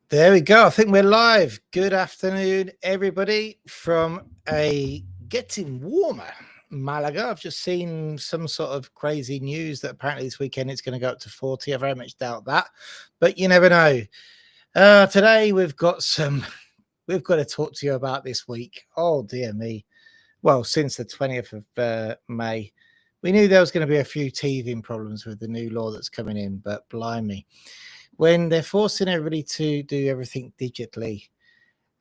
There we go. I think we're live. Good afternoon, everybody, from a getting warmer Malaga. I've just seen some sort of crazy news that apparently this weekend it's going to go up to 40. I very much doubt that, but you never know. Today we've got to talk to you about this week. Oh, dear me. Well, since the 20th of May, we knew there was going to be a few teething problems with the new law that's coming in, but blimey. When they're forcing everybody to do everything digitally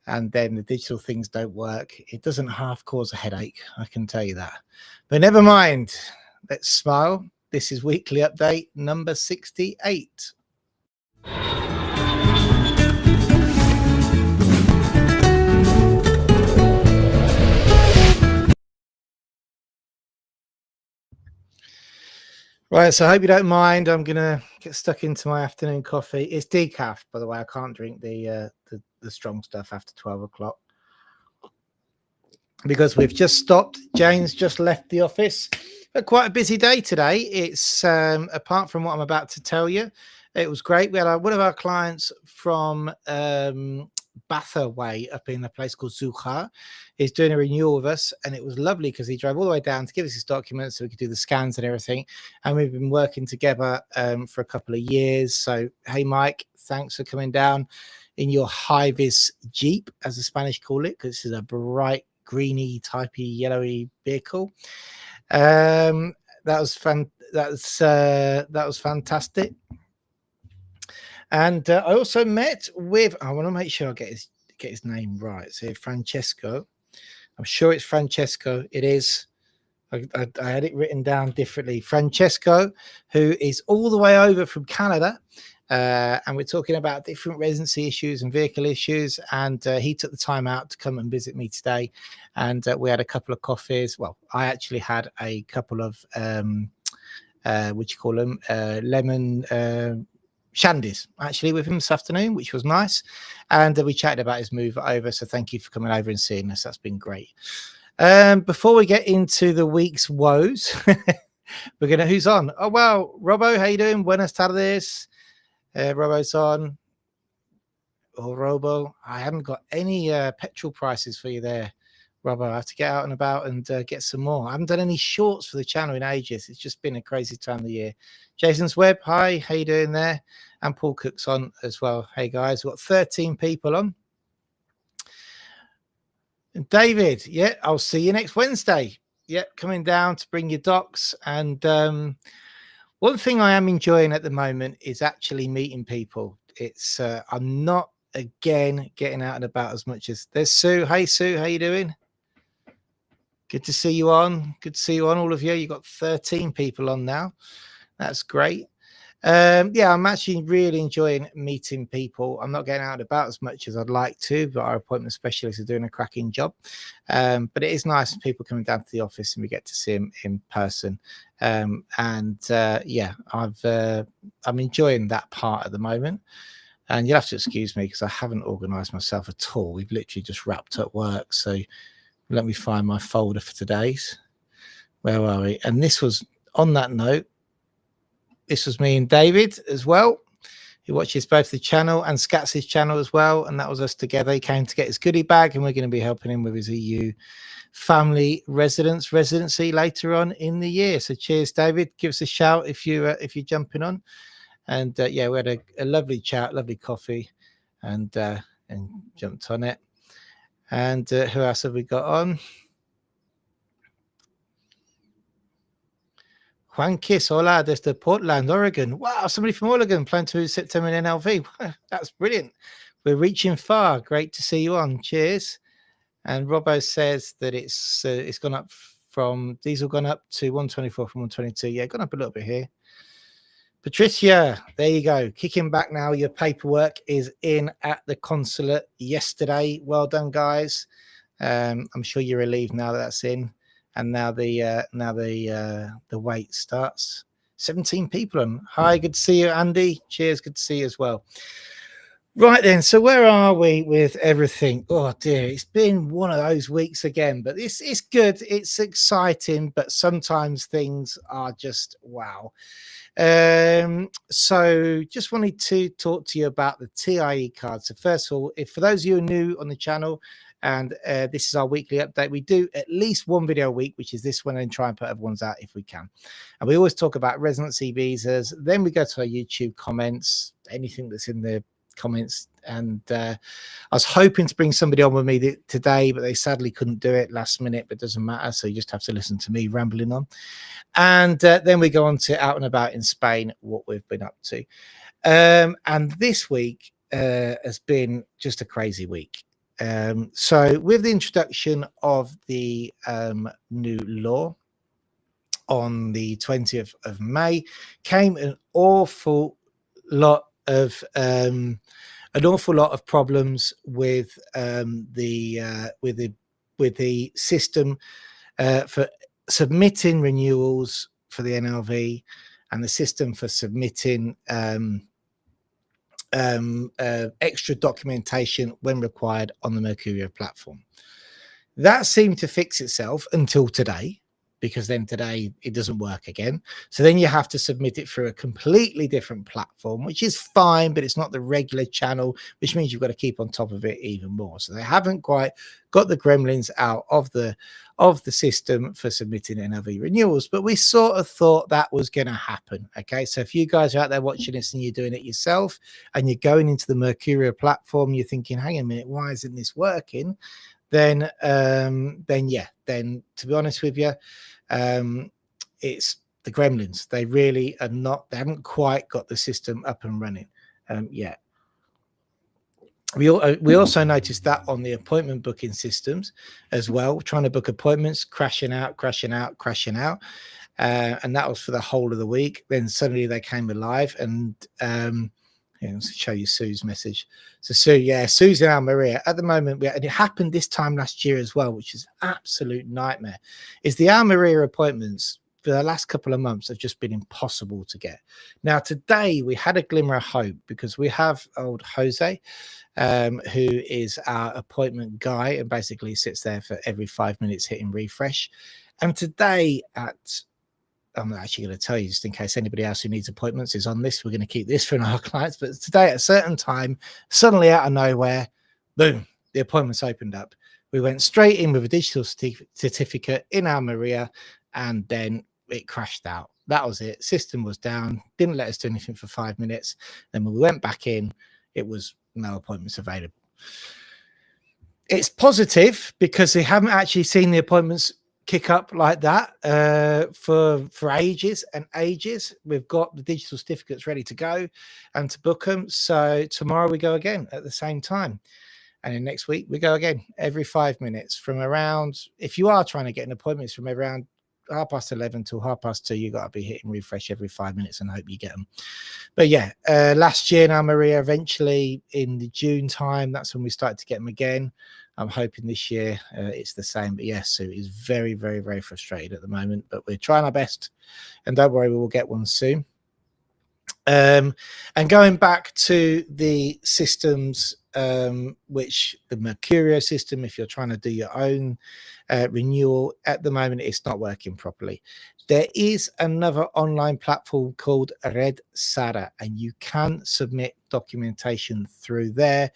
and then the digital things don't work, it doesn't half cause a headache, I can tell you that. But never mind, let's smile. This is weekly update number 68. Right, so I hope you don't mind. I'm gonna get stuck into my afternoon coffee. It's decaf, by the way. I can't drink the strong stuff after 12 o'clock because we've just stopped. Jane's just left the office. But quite a busy day today. It's apart from what I'm about to tell you, it was great. We had one of our clients from Batha Way up in a place called Zucha is doing a renewal with us, and it was lovely because he drove all the way down to give us his documents so we could do the scans and everything. And we've been working together for a couple of years. So hey Mike, thanks for coming down in your high-vis Jeep, as the Spanish call it, because this is a bright greeny typey yellowy vehicle. That was fun. That was fantastic. And I also met with, I want to make sure I get his name right. So Francesco, I'm sure it's Francesco. It is. I had it written down differently. Francesco, who is all the way over from Canada. And we're talking about different residency issues and vehicle issues. And he took the time out to come and visit me today. And we had a couple of coffees. Well, I actually had a couple of, what you call them, lemon shandies actually with him this afternoon, which was nice. And we chatted about his move over. So thank you for coming over and seeing us. That's been great. Before we get into the week's woes, we're gonna, who's on? Oh well, Robbo, how you doing? Buenas tardes. Robbo's on. Oh, Robo, I haven't got any petrol prices for you there, Robbo. I have to get out and about and get some more. I haven't done any shorts for the channel in ages. It's just been a crazy time of the year. Jason's Web, hi, how you doing there? And Paul Cook's on as well. Hey guys, we've got 13 people on. And David, yeah, I'll see you next Wednesday. Yeah, coming down to bring your docs. And one thing I am enjoying at the moment is actually meeting people. It's I'm not again getting out and about as much as there's Sue. Hey Sue, how you doing? Good to see you on. Good to see you on, all of you. You've got 13 people on now. That's great. Yeah, I'm actually really enjoying meeting people. I'm not getting out and about as much as I'd like to, but our appointment specialists are doing a cracking job. But it is nice when people coming down to the office and we get to see them in person. Yeah, I'm enjoying that part at the moment. And you'll have to excuse me because I haven't organised myself at all. We've literally just wrapped up work. So let me find my folder for today's. Where are we? And this was, on that note, this was me and David as well. He watches both the channel and Scats's channel as well. And that was us together. He came to get his goodie bag and we're going to be helping him with his EU family residency later on in the year. So cheers, David. Give us a shout if you're jumping on. And yeah, we had a lovely chat, lovely coffee and jumped on it. And who else have we got on? Juan Kiss, hola, desde Portland, Oregon. Wow, somebody from Oregon planning to September in NLV. That's brilliant. We're reaching far. Great to see you on. Cheers. And Robbo says that it's gone up from diesel gone up to 124 from 122. Yeah, gone up a little bit here. Patricia, there you go. Kicking back now. Your paperwork is in at the consulate yesterday. Well done, guys. I'm sure you're relieved now that that's in. And now the wait starts. 17 people on. Hi, good to see you, Andy. Cheers, good to see you as well. Right then, so where are we with everything? Oh dear, it's been one of those weeks again, but it's good, it's exciting, but sometimes things are just wow. So just wanted to talk to you about the TIE card. So first of all, if for those of you who are new on the channel, and this is our weekly update, we do at least one video a week, which is this one, and try and put other ones out if we can. And we always talk about residency visas. Then we go to our YouTube comments, anything that's in the comments. And I was hoping to bring somebody on with me today, but they sadly couldn't do it last minute, but it doesn't matter. So you just have to listen to me rambling on. And then we go on to out and about in Spain, what we've been up to. And this week has been just a crazy week. So with the introduction of the new law on the 20th of May came an awful lot of problems with the system for submitting renewals for the NLV and the system for submitting extra documentation when required on the Mercurio platform. That seemed to fix itself until today, because then today it doesn't work again. So then you have to submit it through a completely different platform, which is fine, but it's not the regular channel, which means you've got to keep on top of it even more. So they haven't quite got the gremlins out of the system for submitting NLV renewals, but we sort of thought that was going to happen. Okay, so if you guys are out there watching this and you're doing it yourself and you're going into the Mercurio platform, you're thinking, hang a minute, why isn't this working? Then to be honest with you, it's the gremlins. They really are not, they haven't quite got the system up and running yet. We also noticed that on the appointment booking systems as well, trying to book appointments, crashing out. And that was for the whole of the week. Then suddenly they came alive, and let's show you Sue's message. So Sue's in Almeria at the moment. And it happened this time last year as well, which is an absolute nightmare. Is the Almeria appointments for the last couple of months have just been impossible to get. Now today we had a glimmer of hope because we have old Jose, who is our appointment guy and basically sits there for every 5 minutes hitting refresh. And today I'm not actually going to tell you, just in case anybody else who needs appointments is on this. We're going to keep this for our clients. But today, at a certain time, suddenly out of nowhere, boom, the appointments opened up. We went straight in with a digital certificate in Almeria, and then it crashed out. That was it. System was down. Didn't let us do anything for 5 minutes. Then when we went back in, it was no appointments available. It's positive because they haven't actually seen the appointments kick up like that for ages and ages. We've got the digital certificates ready to go and to book them. So tomorrow we go again at the same time, and then next week we go again every 5 minutes from around, if you are trying to get an appointment, from around 11:30 till 2:30. You got to be hitting refresh every 5 minutes and hope you get them. But yeah, last year in Almeria, eventually in the June time, that's when we started to get them again. I'm hoping this year it's the same. But yes, Sue is very, very, very frustrated at the moment, but we're trying our best. And don't worry, we will get one soon. And going back to the systems, which the Mercurio system, if you're trying to do your own renewal, at the moment it's not working properly. There is another online platform called RedSara, and you can submit documentation through there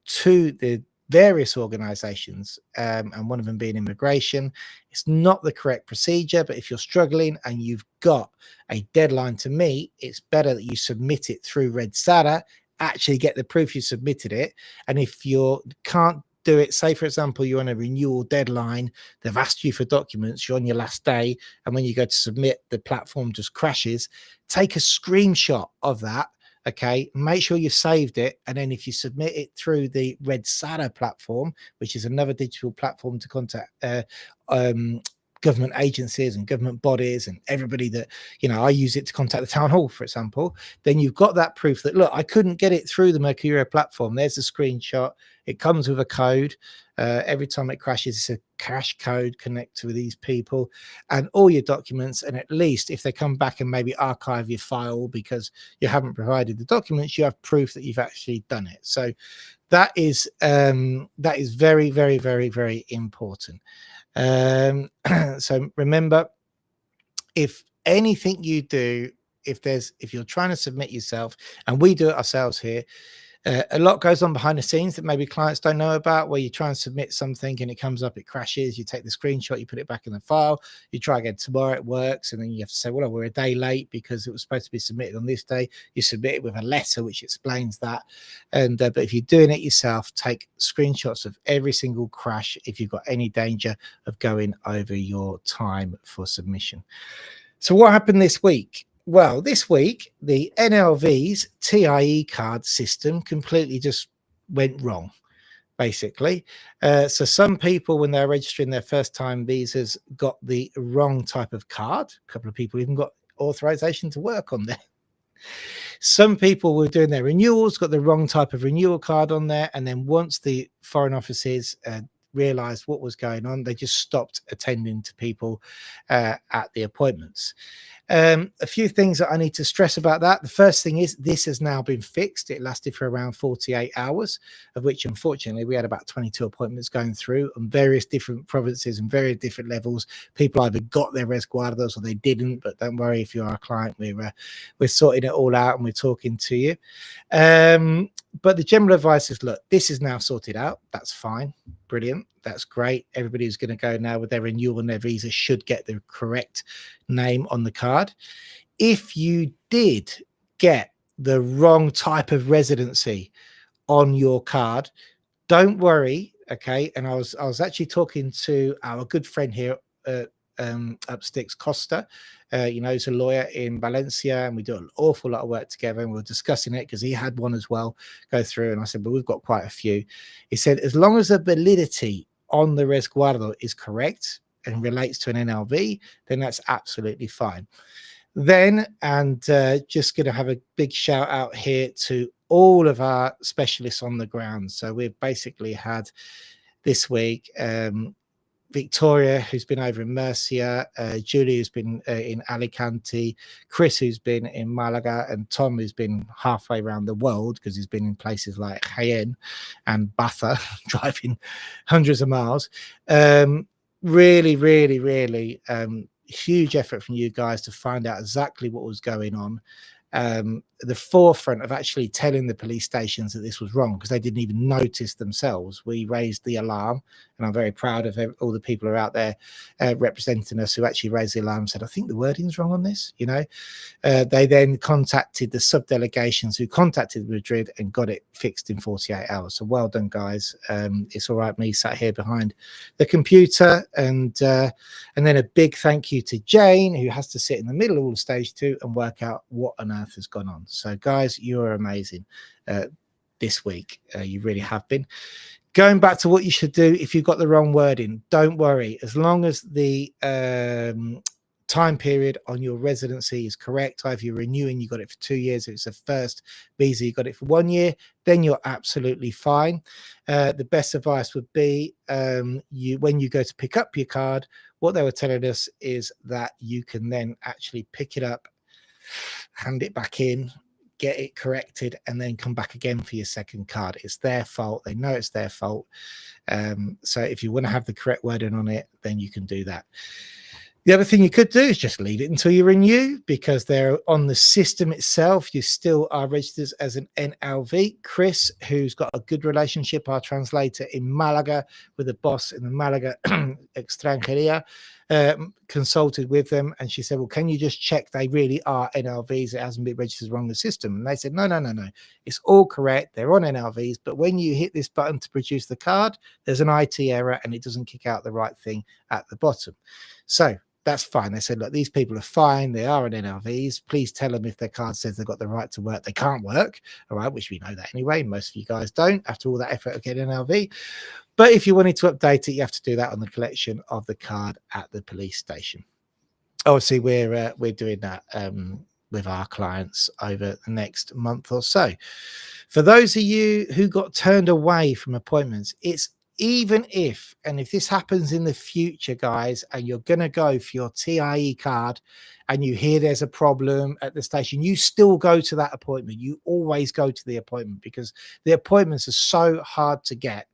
to the various organizations, and one of them being immigration. It's not the correct procedure, but if you're struggling and you've got a deadline to meet, it's better that you submit it through RedSara, actually get the proof you submitted it. And if you can't do it, say for example you're on a renewal deadline, they've asked you for documents, you're on your last day, and when you go to submit, the platform just crashes, take a screenshot of that. Okay, make sure you've saved it, and then if you submit it through the RedSara platform, which is another digital platform to contact, government agencies and government bodies and everybody that, you know, I use it to contact the town hall, for example, then you've got that proof that, look, I couldn't get it through the Mercurio platform. There's a screenshot. It comes with a code. Every time it crashes, it's a cache code connected with these people and all your documents. And at least if they come back and maybe archive your file because you haven't provided the documents, you have proof that you've actually done it. So that is very, very, very, very important. So remember, if anything you do, if you're trying to submit yourself, and we do it ourselves here, a lot goes on behind the scenes that maybe clients don't know about, where you try and submit something and it comes up, it crashes, you take the screenshot, you put it back in the file, you try again tomorrow, it works, and then you have to say, well, we're a day late because it was supposed to be submitted on this day. You submit it with a letter which explains that. And but if you're doing it yourself, take screenshots of every single crash if you've got any danger of going over your time for submission. So what happened this week? Well, this week, the NLV's TIE card system completely just went wrong, basically. So some people, when they're registering their first-time visas, got the wrong type of card. A couple of people even got authorization to work on there. Some people were doing their renewals, got the wrong type of renewal card on there. And then once the foreign offices realized what was going on, they just stopped attending to people at the appointments. A few things that I need to stress about that. The first thing is this has now been fixed. It lasted for around 48 hours, of which unfortunately we had about 22 appointments going through on various different provinces and various different levels. People either got their resguardos or they didn't, but don't worry, if you're our client, we're sorting it all out and we're talking to you. But the general advice is, look, this is now sorted out. That's fine. Brilliant. That's great. Everybody who's going to go now with their renewal and their visa should get the correct name on the card. If you did get the wrong type of residency on your card, don't worry. Okay. And I was actually talking to our good friend here, up Sticks, Costa. You know, he's a lawyer in Valencia, and we do an awful lot of work together, and we were discussing it because he had one as well go through, and I said, but we've got quite a few. He said, as long as the validity on the resguardo is correct and relates to an NLV, then that's absolutely fine. Then, and just going to have a big shout out here to all of our specialists on the ground. So we've basically had this week Victoria, who's been over in Murcia, Julie, who's been in Alicante, Chris, who's been in Malaga, and Tom, who's been halfway around the world because he's been in places like Jaén and Baza, driving hundreds of miles. Really, really, really huge effort from you guys to find out exactly what was going on. The forefront of actually telling the police stations that this was wrong, because they didn't even notice themselves. We raised the alarm, and I'm very proud of all the people who are out there representing us who actually raised the alarm and said, I think the wording's wrong on this. You know, they then contacted the sub-delegations who contacted Madrid and got it fixed in 48 hours. So well done, guys. It's all right, me sat here behind the computer, and then a big thank you to Jane, who has to sit in the middle of all stage 2 and work out what on earth has gone on. So guys, you are amazing this week. You really have been. Going back to what you should do if you've got the wrong wording, don't worry. As long as the time period on your residency is correct, either you're renewing, you got it for 2 years, if it's a first visa, you got it for 1 year, then you're absolutely fine. The best advice would be when you go to pick up your card, what they were telling us is that you can then actually pick it up, hand it back in, get it corrected, and then come back again for your second card. It's their fault. They know it's their fault. So if you want to have the correct wording on it, then you can do that. The other thing you could do is just leave it until you renew, because they're on the system itself. You still are registered as an NLV. Chris, who's got a good relationship, our translator in Malaga, with the boss in the Malaga Extranjeria, consulted with them, and she said, well, can you just check they really are NLVs? It hasn't been registered wrong in the system. And they said, no. It's all correct. They're on NLVs, but when you hit this button to produce the card, there's an IT error and it doesn't kick out the right thing at the bottom. So that's fine. They said, look, these people are fine. They are on NLVs. Please tell them if their card says they've got the right to work, they can't work. All right, which we know that anyway. Most of you guys don't, after all that effort of getting NLV. But if you wanted to update it, you have to do that on the collection of the card at the police station. Obviously, we're doing that with our clients over the next month or so. For those of you who got turned away from appointments, it's even if, and if this happens in the future, guys, and you're going to go for your TIE card and you hear there's a problem at the station, you still go to that appointment. You always go to the appointment, because the appointments are so hard to get.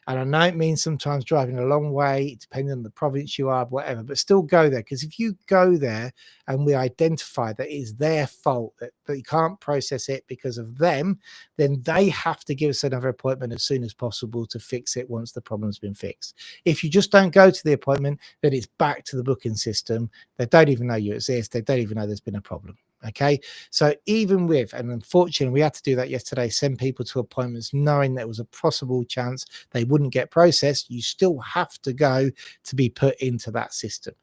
And I know it means sometimes driving a long way, depending on the province you are, whatever, but still go there. Because if you go there and we identify that it's their fault, that you can't process it because of them, then they have to give us another appointment as soon as possible to fix it once the problem's been fixed. If you just don't go to the appointment, then it's back to the booking system. They don't even know you exist. They don't even know there's been a problem. Okay, so even with, and unfortunately we had to do that yesterday, send people to appointments knowing there was a possible chance they wouldn't get processed, you still have to go to be put into that system.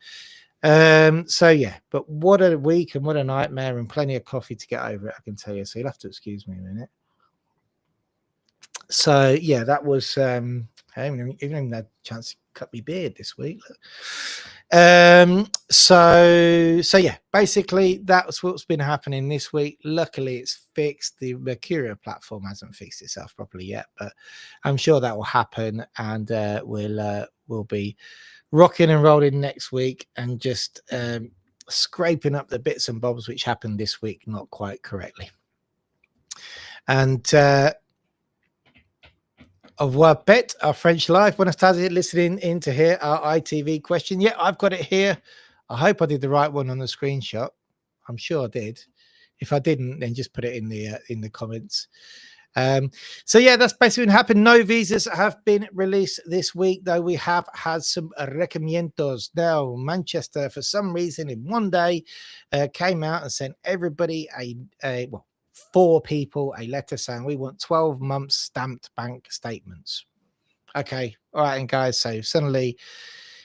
So yeah, but what a week and what a nightmare, and plenty of coffee to get over it, I can tell you. So you'll have to excuse me a minute. So yeah, that was I haven't even had a chance to cut my beard this week. So yeah, basically that's what's been happening this week. Luckily it's fixed. The Mercuria platform hasn't fixed itself properly yet, but I'm sure that will happen, and we'll be rocking and rolling next week, and just scraping up the bits and bobs which happened this week not quite correctly. And au revoir, Pet, our French live. Buenas tardes, listening in to hear our ITV question. Yeah, I've got it here. I hope I did the right one on the screenshot. I'm sure I did. If I didn't, then just put it in the comments. So yeah, that's basically what happened. No visas have been released this week, though we have had some requerimientos. Now, Manchester, for some reason, in one day, came out and sent everybody well, 4 people a letter saying we want 12 months stamped bank statements. Okay, all right, and guys, so suddenly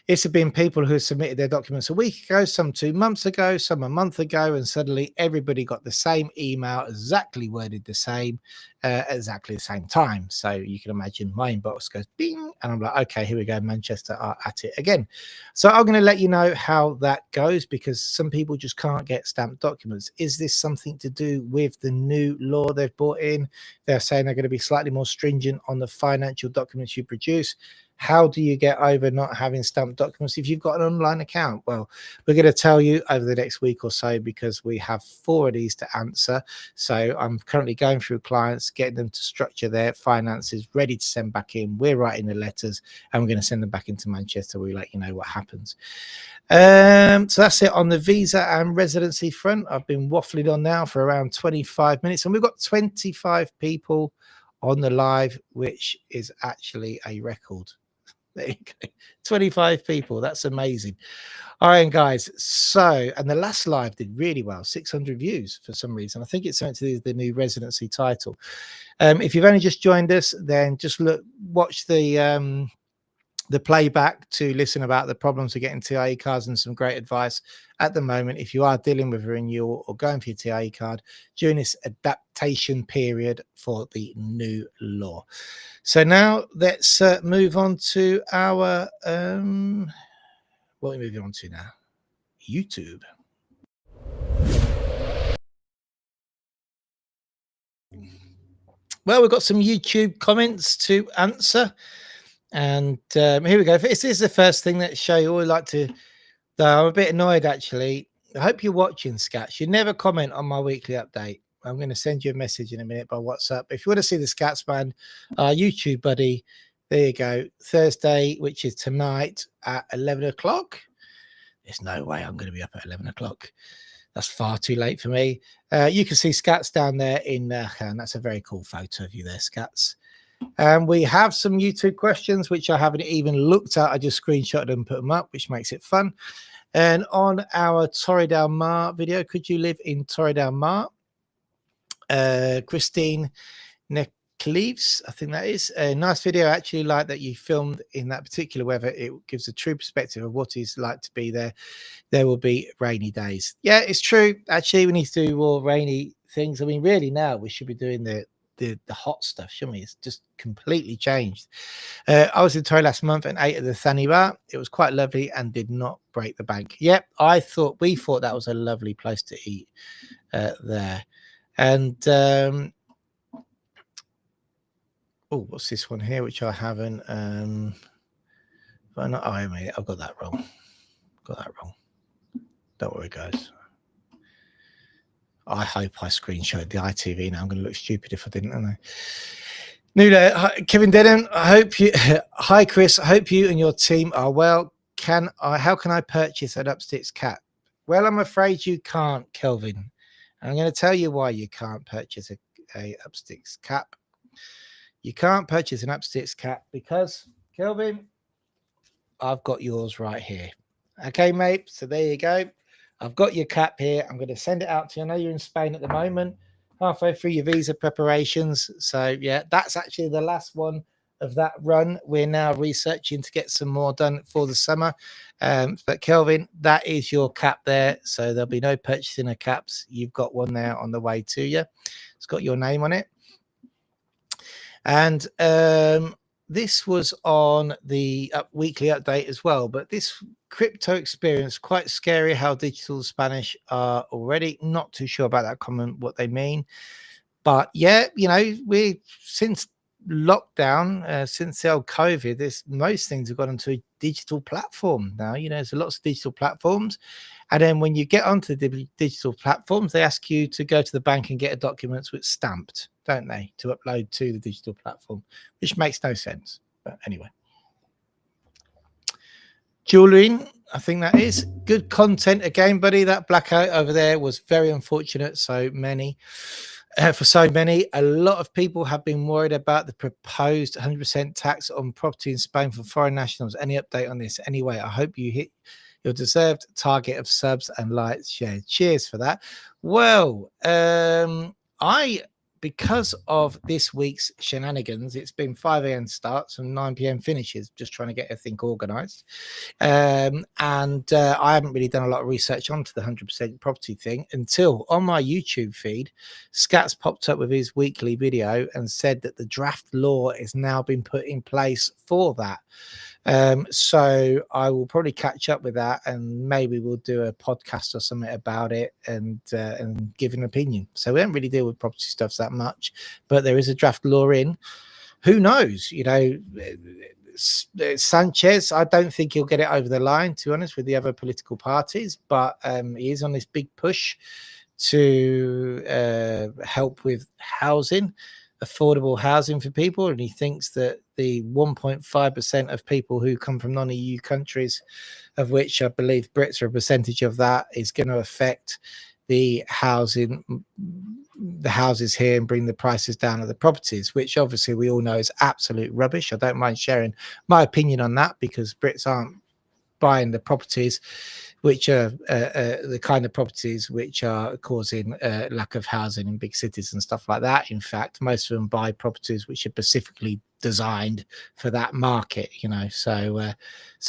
it's been people who submitted their documents a week ago, some 2 months ago, some a month ago, and suddenly everybody got the same email, exactly worded the same, at exactly the same time. So you can imagine my inbox goes bing, and I'm like, okay, here we go, Manchester are at it again. So I'm going to let you know how that goes, because some people just can't get stamped documents. Is this something to do with the new law they've brought in? They're saying they're going to be slightly more stringent on the financial documents you produce. How do you get over not having stamped documents if you've got an online account? Well, we're going to tell you over the next week or so, because we have 4 of these to answer. So I'm currently going through clients, getting them to structure their finances, ready to send back in. We're writing the letters, and we're going to send them back into Manchester. We'll let you know what happens. So that's it on the visa and residency front. I've been waffling on now for around 25 minutes, and we've got 25 people on the live, which is actually a record. There you go. 25 people. That's amazing. All right, guys. So, and the last live did really well, 600 views for some reason. I think it's something to do with the new residency title. If you've only just joined us, then just watch the playback to listen about the problems with getting TIE cards and some great advice at the moment if you are dealing with a renewal or going for your TIE card during this adaptation period for the new law. So now let's move on to our what are we moving on to now? YouTube. Well, we've got some YouTube comments to answer. And here we go. This is the first thing that show you. I like to, though I'm a bit annoyed actually. I hope you're watching, Scats. You never comment on my weekly update. I'm going to send you a message in a minute by WhatsApp. If you want to see the Scats band, YouTube buddy, there you go. Thursday, which is tonight at 11 o'clock. There's no way I'm going to be up at 11 o'clock. That's far too late for me. You can see Scats down there in and that's a very cool photo of you there, Scats. And we have some YouTube questions, which I haven't even looked at. I just screenshotted them and put them up, which makes it fun. And on our Torre del Mar video, could you live in Torre del Mar? Christine Cleves, I think that is a nice video. I actually like that you filmed in that particular weather. It gives a true perspective of what it's like to be there. There will be rainy days. Yeah, it's true. Actually, we need to do more rainy things. I mean, really now we should be doing the hot stuff, shouldn't we? It's just completely changed. I was in Torre last month and ate at the Thani Bar. It was quite lovely and did not break the bank. Yep, we thought that was a lovely place to eat there. And what's this one here, which I haven't I've got that wrong. Don't worry, guys. I hope I screenshot the ITV now. I'm going to look stupid if I didn't, aren't I? Nuda, Kevin Denham, I hope you. Hi, Chris. I hope you and your team are well. How can I purchase an upsticks cap? Well, I'm afraid you can't, Kelvin. I'm going to tell you why you can't purchase a upsticks cap. You can't purchase an upsticks cap because, Kelvin, I've got yours right here. Okay, mate. So there you go. I've got your cap here. I'm going to send it out to you. I know you're in Spain at the moment, halfway through your visa preparations. So, yeah, that's actually the last one of that run. We're now researching to get some more done for the summer. But, Kelvin, that is your cap there. So there'll be no purchasing of caps. You've got one there on the way to you. It's got your name on it. And this was on the weekly update as well. But this crypto experience, quite scary how digital Spanish are already. Not too sure about that comment, what they mean. But yeah, you know, since lockdown, since the old COVID, most things have gone onto a digital platform now. You know, there's lots of digital platforms. And then when you get onto the digital platforms, they ask you to go to the bank and get a document that's stamped, don't they, to upload to the digital platform, which makes no sense. But anyway. Julian, I think that is good content again, buddy. That blackout over there was very unfortunate. For so many, a lot of people have been worried about the proposed 100% tax on property in Spain for foreign nationals. Any update on this? Anyway, I hope you hit your deserved target of subs and likes shared. Cheers for that. Well, because of this week's shenanigans, it's been 5 a.m. starts and 9 p.m. finishes, just trying to get everything organized. I haven't really done a lot of research onto the 100% property thing until on my YouTube feed, Scats popped up with his weekly video and said that the draft law has now been put in place for that. So I will probably catch up with that and maybe we'll do a podcast or something about it and give an opinion. So we don't really deal with property stuff that much, but there is a draft law in. Who knows? You know, Sanchez, I don't think he'll get it over the line, to be honest, with the other political parties, but he is on this big push to help with housing, affordable housing for people, and he thinks that the 1.5% of people who come from non-EU countries, of which I believe Brits are a percentage of that, is going to affect the houses here and bring the prices down of the properties, which obviously we all know is absolute rubbish. I don't mind sharing my opinion on that because Brits aren't buying the properties which are the kind of properties which are causing lack of housing in big cities and stuff like that. In fact, most of them buy properties which are specifically designed for that market, you know. So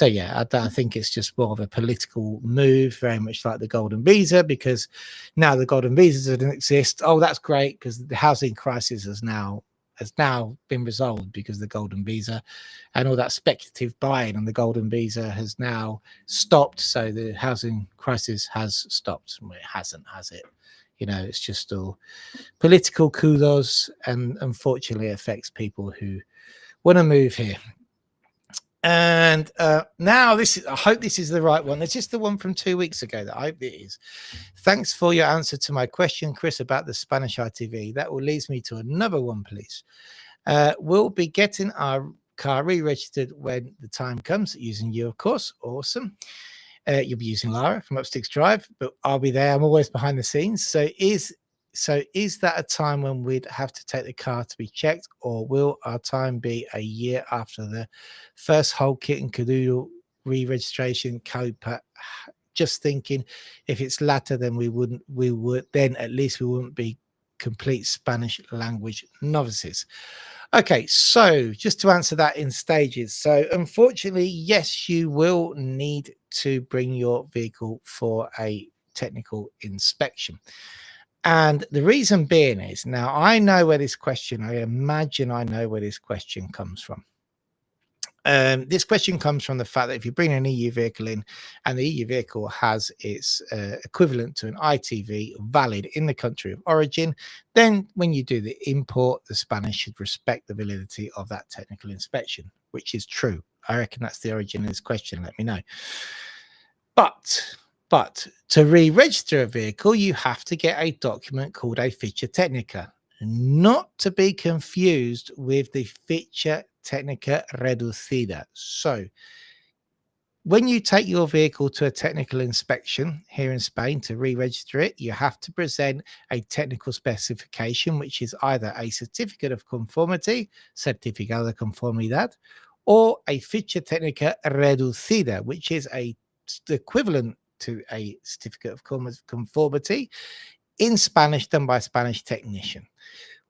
yeah, I think it's just more of a political move, very much like the golden visa, because now the golden visa doesn't exist. Oh, that's great, because the housing crisis has now been resolved because of the golden visa, and all that speculative buying on the golden visa has now stopped. So the housing crisis has stopped. Well, it hasn't, has it? You know, it's just all political kudos, and unfortunately affects people who want to move here. And now I hope this is the right one. It's just the one from 2 weeks ago that I hope it is. Thanks for your answer to my question, Chris, about the Spanish ITV. That will lead me to another one, please. We'll be getting our car re-registered when the time comes, using you, of course. Awesome. You'll be using Lara from Upsticks Drive, but I'll be there. I'm always behind the scenes. So is that a time when we'd have to take the car to be checked, or will our time be a year after the first whole kit and caboodle re-registration code? Just thinking, if it's latter, then we would then at least we wouldn't be complete Spanish language novices. Okay, so just to answer that in stages. So unfortunately, yes, you will need to bring your vehicle for a technical inspection. And the reason being is, now I know where this question, I imagine I know where this question comes from. This question comes from the fact that if you bring an EU vehicle in and the EU vehicle has its equivalent to an ITV valid in the country of origin, then when you do the import, the Spanish should respect the validity of that technical inspection, which is true. I reckon that's the origin of this question. Let me know. But to re-register a vehicle, you have to get a document called a Ficha Técnica, not to be confused with the Ficha Técnica Reducida. So when you take your vehicle to a technical inspection here in Spain to re-register it, you have to present a technical specification, which is either a certificate of conformity, certificado de conformidad, or a Ficha Técnica Reducida, which is a equivalent to a certificate of conformity in Spanish done by a Spanish technician.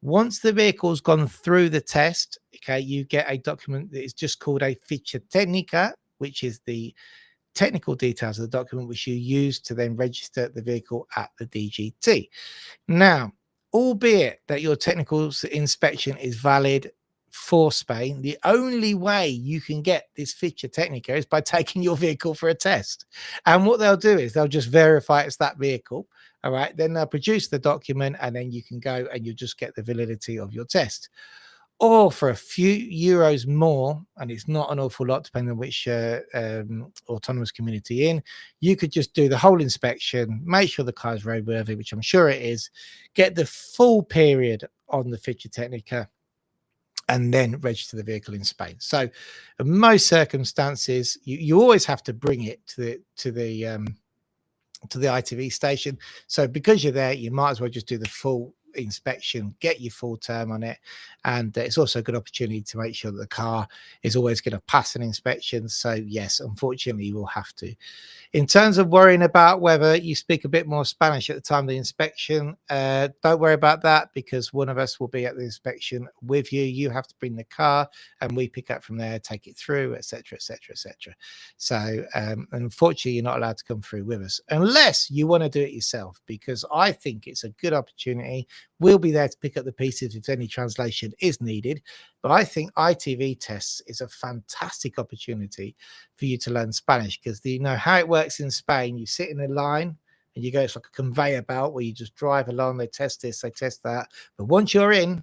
Once the vehicle's gone through the test, okay, you get a document that is just called a Ficha Técnica, which is the technical details of the document which you use to then register the vehicle at the DGT. Now, albeit that your technical inspection is valid for Spain, the only way you can get this Ficha Técnica is by taking your vehicle for a test. And what they'll do is they'll just verify it's that vehicle. All right, then they'll produce the document and then you can go and you just get the validity of your test. Or for a few euros more, and it's not an awful lot depending on which autonomous community in, you could just do the whole inspection, make sure the car is roadworthy, which I'm sure it is, get the full period on the Ficha Técnica, and then register the vehicle in Spain. So in most circumstances, you always have to bring it to the ITV station. So because you're there, you might as well just do the full inspection, get your full term on it, and it's also a good opportunity to make sure that the car is always going to pass an inspection. So yes, unfortunately you will have to. In terms of worrying about whether you speak a bit more Spanish at the time of the inspection, don't worry about that, because one of us will be at the inspection with you. You have to bring the car and we pick up from there, take it through, etc., etc., etc. So unfortunately you're not allowed to come through with us unless you want to do it yourself, because I think it's a good opportunity. We'll be there to pick up the pieces if any translation is needed. But I think ITV tests is a fantastic opportunity for you to learn Spanish, because you know how it works in Spain. You sit in a line and you go, it's like a conveyor belt where you just drive along. They test this, they test that. But once you're in,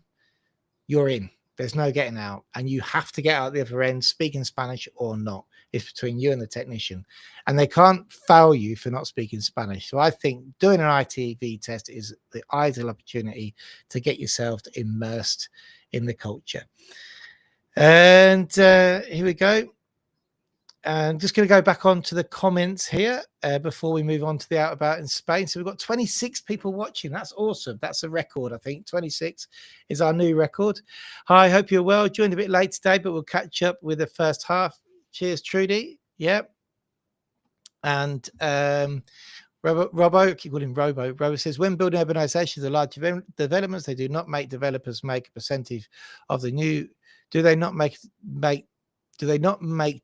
you're in. There's no getting out. And you have to get out the other end, speaking Spanish or not. It's between you and the technician. And they can't foul you for not speaking Spanish. So I think doing an ITV test is the ideal opportunity to get yourself immersed in the culture. And here we go. And just going to go back on to the comments here before we move on to the out about in Spain. So we've got 26 people watching. That's awesome. That's a record, I think. 26 is our new record. Hi, hope you're well. Joined a bit late today, but we'll catch up with the first half. Cheers, Trudy. Yep. And Robo, keep calling him Robo. Robo says, when building urbanizations are large developments, they do not make developers make a percentage of the new. Do they not make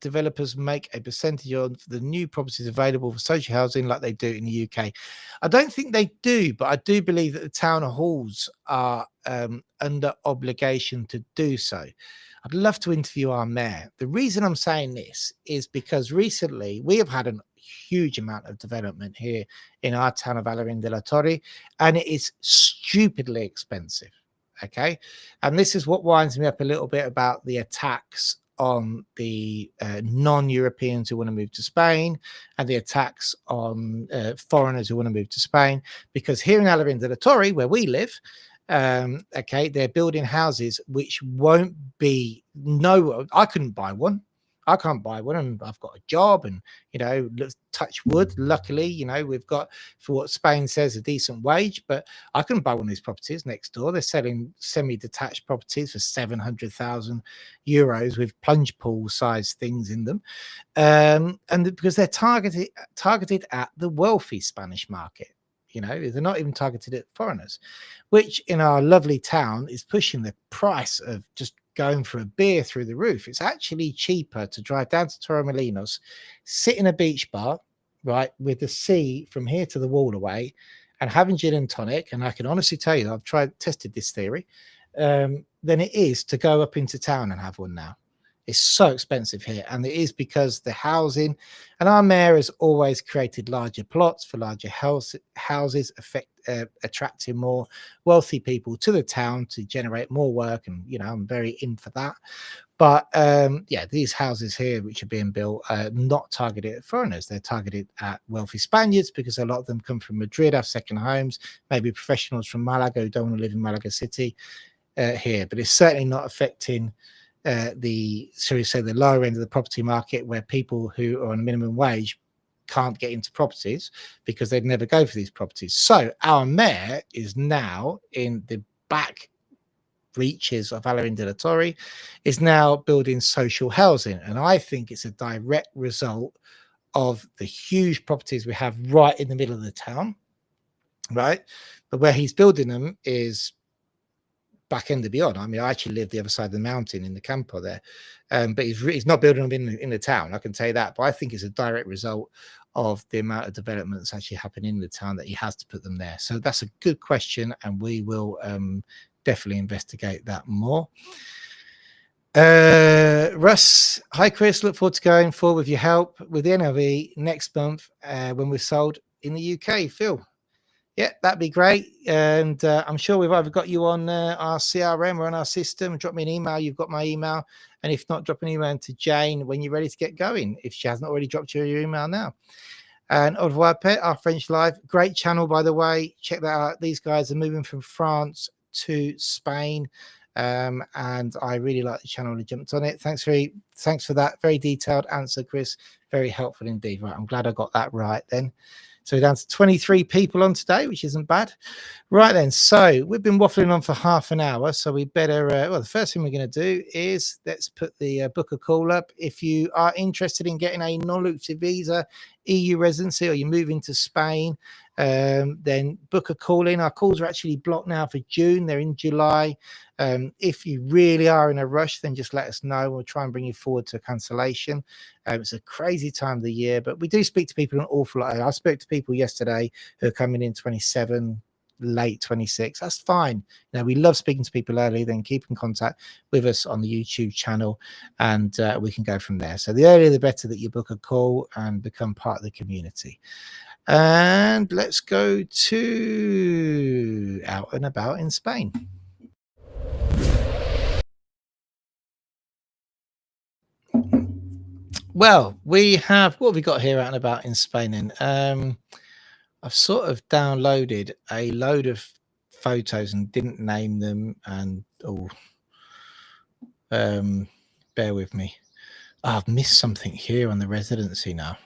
developers make a percentage of the new properties available for social housing like they do in the UK? I don't think they do, but I do believe that the town halls are under obligation to do so. I'd love to interview our mayor. The reason I'm saying this is because recently we have had a huge amount of development here in our town of Alarin de la Torre, and it is stupidly expensive. Okay. And this is what winds me up a little bit about the attacks on the non-Europeans who want to move to Spain and the attacks on foreigners who want to move to Spain, because here in Alarin de la Torre, where we live, okay, they're building houses which won't be, I couldn't buy one. I can't buy one, and I've got a job, and you know, let's touch wood. Luckily, you know, we've got, for what Spain says, a decent wage, but I couldn't buy one of these properties next door. They're selling semi-detached properties for 700,000 euros with plunge pool size things in them, and because they're targeted at the wealthy Spanish market. You know, they're not even targeted at foreigners, which in our lovely town is pushing the price of just going for a beer through the roof. It's actually cheaper to drive down to Torremolinos, sit in a beach bar, right, with the sea from here to the wall away, and having gin and tonic. And I can honestly tell you, I've tested this theory, than it is to go up into town and have one now. It's so expensive here, and it is because the housing, and our mayor has always created larger plots for larger houses, attracting more wealthy people to the town to generate more work. And you know, I'm very in for that. But yeah, these houses here which are being built are not targeted at foreigners. They're targeted at wealthy Spaniards because a lot of them come from Madrid, have second homes, maybe professionals from Malaga who don't want to live in Malaga City here. But it's certainly not affecting shall we say, the lower end of the property market, where people who are on minimum wage can't get into properties because they'd never go for these properties. So our mayor is now in the back reaches of Alain de la Torre, is now building social housing. And I think it's a direct result of the huge properties we have right in the middle of the town, right? But where he's building them is back end and beyond. I mean, I actually live the other side of the mountain in the campo there, but he's not building them in the town, I can tell you that. But I think it's a direct result of the amount of development that's actually happening in the town that he has to put them there. So that's a good question, and we will definitely investigate that more. Russ, hi Chris, look forward to going forward with your help with the NLV next month when we're sold in the UK. Phil, yeah, that'd be great. And I'm sure we've either got you on our CRM or on our system. Drop me an email. You've got my email. And if not, drop an email to Jane when you're ready to get going, if she hasn't already dropped you your email now. And Au revoir, Pet, our French live. Great channel, by the way. Check that out. These guys are moving from France to Spain. And I really like the channel and jumped on it. Thanks for that very detailed answer, Chris. Very helpful indeed. Right, I'm glad I got that right then. So we're down to 23 people on today, which isn't bad. Right then, so we've been waffling on for half an hour, so we better, well, the first thing we're going to do is let's put the book a call up. If you are interested in getting a non-lucrative visa, EU residency, or you're moving to Spain, then book a call in. Our calls are actually blocked now for June. They're in July. If you really are in a rush, then just let us know. We'll try and bring you forward to cancellation. It's a crazy time of the year, but we do speak to people an awful lot. I spoke to people yesterday who are coming in 27, late 26. That's fine. You know, we love speaking to people early. Then keep in contact with us on the YouTube channel, and we can go from there. So the earlier the better that you book a call and become part of the community. And let's go to Out and About in Spain. Well, we have, what have we got here Out and About in Spain then? I've sort of downloaded a load of photos and didn't name them, and bear with me. Oh, I've missed something here on the residency now.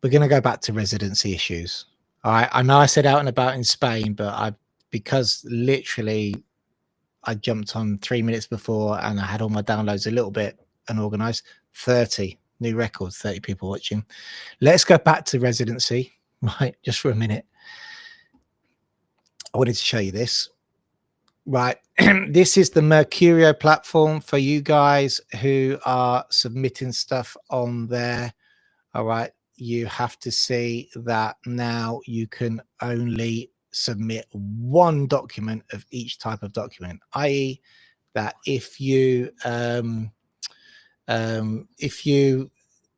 We're going to go back to residency issues. All right, I know I said Out and About in Spain, but because literally I jumped on 3 minutes before and I had all my downloads a little bit unorganized. 30 new records, 30 people watching. Let's go back to residency, right, just for a minute. I wanted to show you this. Right, this is the Mercurio platform for you guys who are submitting stuff on there. All right, you have to see that now you can only submit one document of each type of document, i.e. that if you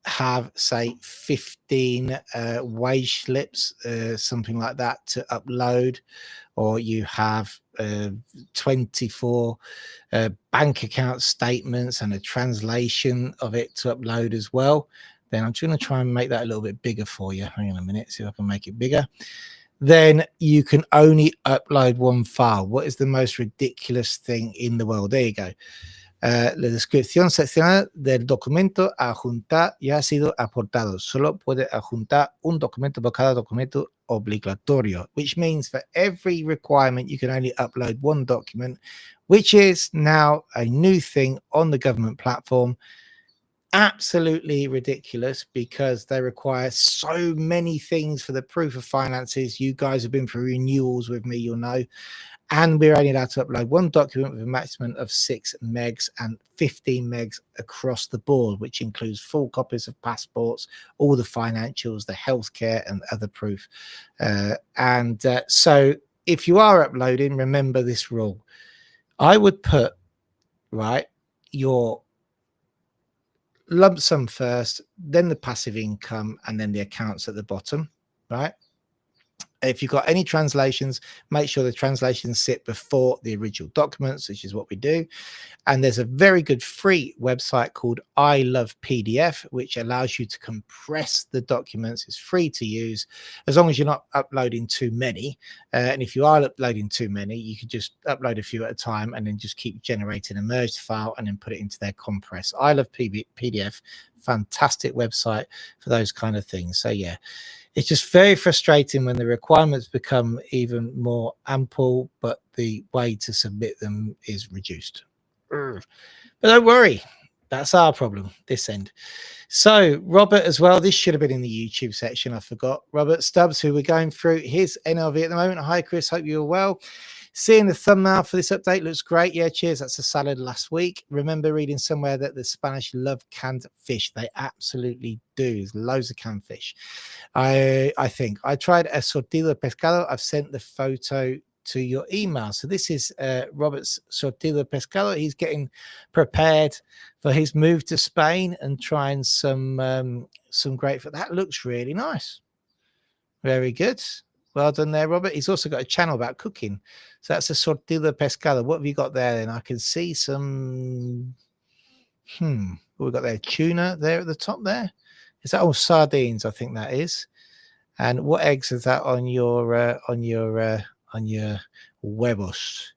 have, say, 15 wage slips, something like that, to upload, or you have 24 bank account statements and a translation of it to upload as well, then I'm just going to try and make that a little bit bigger for you. Hang on a minute, see if I can make it bigger. Then you can only upload one file. What is the most ridiculous thing in the world? There you go. La descripción seccional del documento a adjuntar ya ha sido aportado. Solo puede adjuntar un documento por cada documento obligatorio, which means for every requirement you can only upload one document, which is now a new thing on the government platform. absolutely ridiculous because they require so many things for the proof of finances. You guys have been for renewals with me, you'll know. And we're only allowed to upload one document with a maximum of 6 megs and 15 megs across the board, which includes full copies of passports, all the financials, the healthcare, and other proof. So if you are uploading, remember this rule. I would put, right, your lump sum first, then the passive income, and then the accounts at the bottom, right? If you've got any translations, make sure the translations sit before the original documents, which is what we do. And there's a very good free website called I Love PDF, which allows you to compress the documents. It's free to use as long as you're not uploading too many. And if you are uploading too many, you could just upload a few at a time and then just keep generating a merged file and then put it into their compress. I Love PDF, fantastic website for those kind of things. So yeah, it's just very frustrating when the requirements become even more ample, but the way to submit them is reduced. But don't worry, that's our problem this end. So Robert as well, this should have been in the YouTube section, I forgot. Robert Stubbs, who we're going through his NLV at the moment. Hi Chris, hope you're well. Seeing the thumbnail for this update looks great. Yeah, cheers. That's a salad last week. Remember reading somewhere that the Spanish love canned fish. They absolutely do. There's loads of canned fish. I think I tried a sortido de pescado. I've sent the photo to your email. So this is Robert's sortido de pescado. He's getting prepared for his move to Spain and trying some great food. That looks really nice. Very good. Well done there, Robert. He's also got a channel about cooking. So that's a sortido de pescado. What have you got there then? I can see some, what we've got there? Tuna there at the top there. Is that all sardines? I think that is. And what eggs is that on your huevos?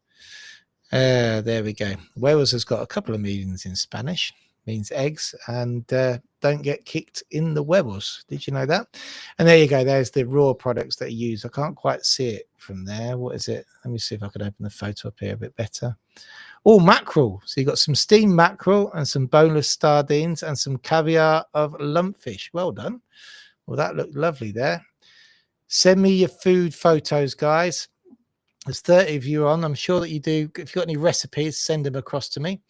There we go. Huevos has got a couple of meanings in Spanish. Means eggs, and don't get kicked in the huevos. Did you know that? And there you go. There's the raw products that are used. I can't quite see it from there. What is it? Let me see if I could open the photo up here a bit better. Oh, mackerel. So you got some steamed mackerel and some boneless sardines and some caviar of lumpfish. Well done. Well, that looked lovely there. Send me your food photos, guys. There's 30 of you on. I'm sure that you do. If you've got any recipes, send them across to me.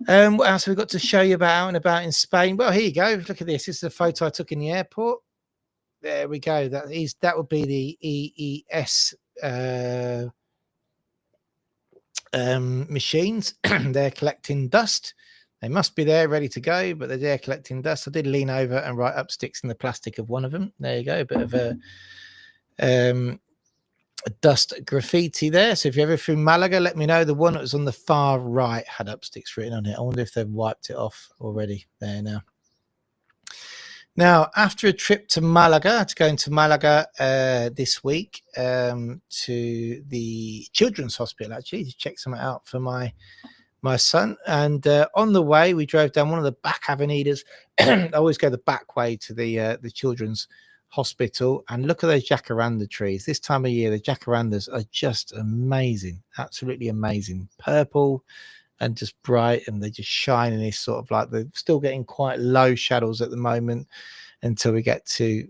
What else have we got to show you about out and about in Spain? Well, here you go. Look at this. This is a photo I took in the airport. There we go. That would be the EES machines. They're collecting dust. They must be there ready to go, but they're there collecting dust. I did lean over and write up sticks in the plastic of one of them. There you go. A bit of a dust graffiti there. So if you're ever through Malaga, let me know. The one that was on the far right had up sticks written on it. I wonder if they've wiped it off already. There now after a trip to Malaga, to go into Malaga this week to the children's hospital, actually, to check something out for my son. And on the way, we drove down one of the back avenidas. I always go the back way to the children's hospital, and look at those jacaranda trees. This time of year, the jacarandas are just amazing, absolutely amazing, purple and just bright, and they just shine in this sort of like, they're still getting quite low shadows at the moment until we get to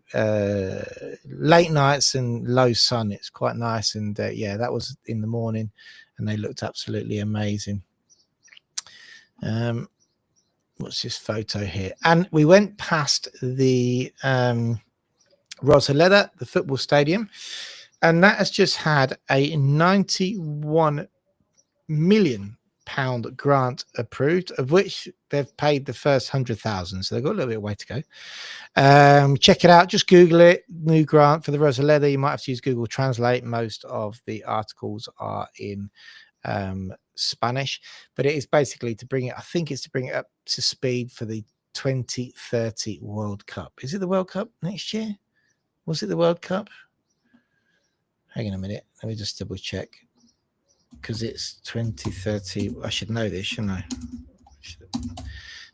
late nights and low sun. It's quite nice. And yeah, that was in the morning and they looked absolutely amazing. What's this photo here? And we went past the Rosaleda, the football stadium, and that has just had a £91 million grant approved, of which they've paid the first 100,000, so they've got a little bit of way to go. Check it out, just Google it, new grant for the Rosaleda. You might have to use Google Translate. Most of the articles are in Spanish, but it is basically to bring it, I think it's to bring it up to speed for the 2030 World Cup. Is it the World Cup next year? Was it the World Cup? Hang on a minute. Let me just double check. Because it's 2030. I should know this, shouldn't I?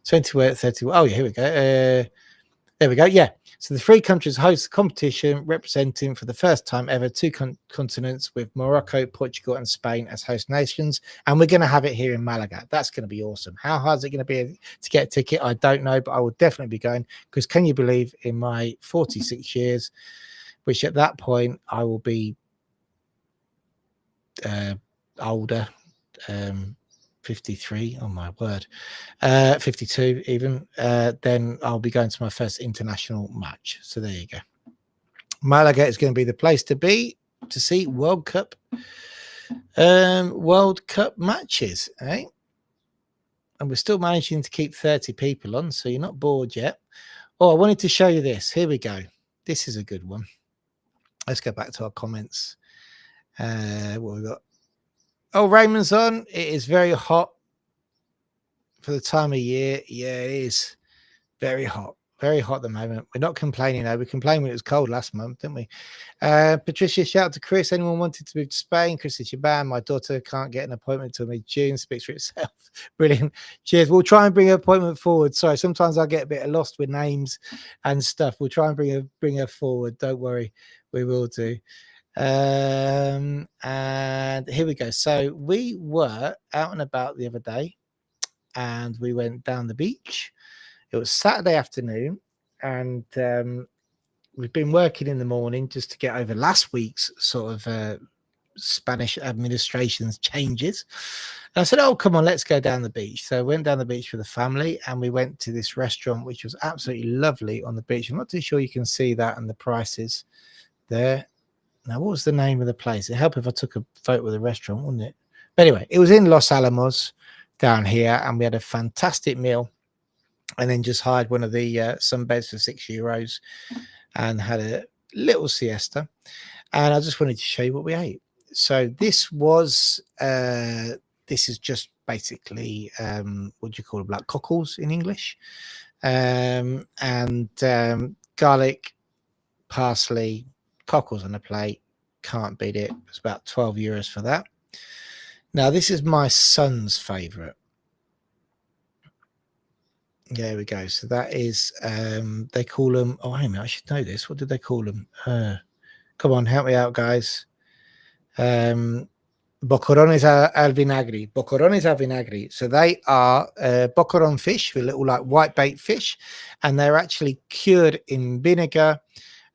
2030. Oh, yeah, here we go. There we go. Yeah. So the 3 countries host the competition, representing for the first time ever 2 continents, with Morocco, Portugal, and Spain as host nations. And we're going to have it here in Malaga. That's going to be awesome. How hard is it going to be to get a ticket? I don't know, but I will definitely be going, because can you believe, in my 46 years, which at that point I will be older, 53, oh my word, 52 even, then I'll be going to my first international match. So there you go. Malaga is going to be the place to be to see World Cup matches, eh? And we're still managing to keep 30 people on, so you're not bored yet. Oh, I wanted to show you this. Here we go. This is a good one. Let's go back to our comments. What we got? Oh, Raymond's on. It is very hot for the time of year. Yeah, it is very hot. Very hot at the moment. We're not complaining though. We complained when it was cold last month, didn't we? Patricia, shout out to Chris. Anyone wanted to move to Spain? Chris is your band. My daughter can't get an appointment until mid-June. Speaks for itself. Brilliant. Cheers. We'll try and bring her appointment forward. Sorry, sometimes I get a bit lost with names and stuff. We'll try and bring her forward. Don't worry. We will do. And here we go. So we were out and about the other day, and we went down the beach. It was Saturday afternoon, and we've been working in the morning just to get over last week's sort of Spanish administration's changes. And I said, oh, come on, let's go down the beach. So I went down the beach with the family, and we went to this restaurant, which was absolutely lovely on the beach. I'm not too sure you can see that and the prices there. Now, what was the name of the place? It'd help if I took a photo of the restaurant, wouldn't it? But anyway, it was in Los Alamos down here, and we had a fantastic meal. And then just hired one of the sunbeds for €6 and had a little siesta. And I just wanted to show you what we ate. So this is just basically what do you call them, like cockles in English, and garlic, parsley, cockles on a plate. Can't beat it. It's about €12 for that. Now this is my son's favorite. There we go. So that is, they call them, oh, wait a minute, I should know this. What did they call them? Come on, help me out, guys. Boquerones al vinagre. Boquerones al vinagre. So they are boqueron fish, with little like white bait fish, and they're actually cured in vinegar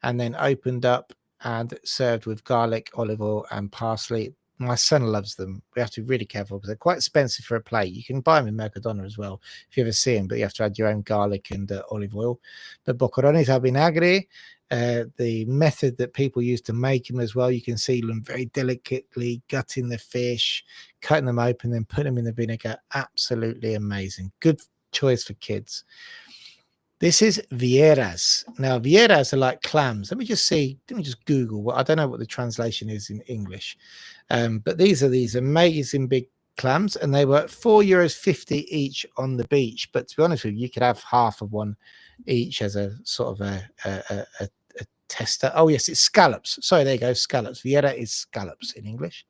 and then opened up and served with garlic, olive oil, and parsley. My son loves them. We have to be really careful because they're quite expensive for a plate. You can buy them in Mercadona as well if you ever see them, but you have to add your own garlic and olive oil. But boquerones al vinagre, the method that people use to make them as well, you can see them very delicately gutting the fish, cutting them open, then put them in the vinegar. Absolutely amazing. Good choice for kids. This is vieras. Now, vieras are like clams. Let me just Google. I don't know what the translation is in English. But these are these amazing big clams, and they were €4.50 each on the beach. But to be honest with you, you could have half of one each as a sort of a tester. Oh, yes, it's scallops. Sorry, there you go, scallops. Viera is scallops in English.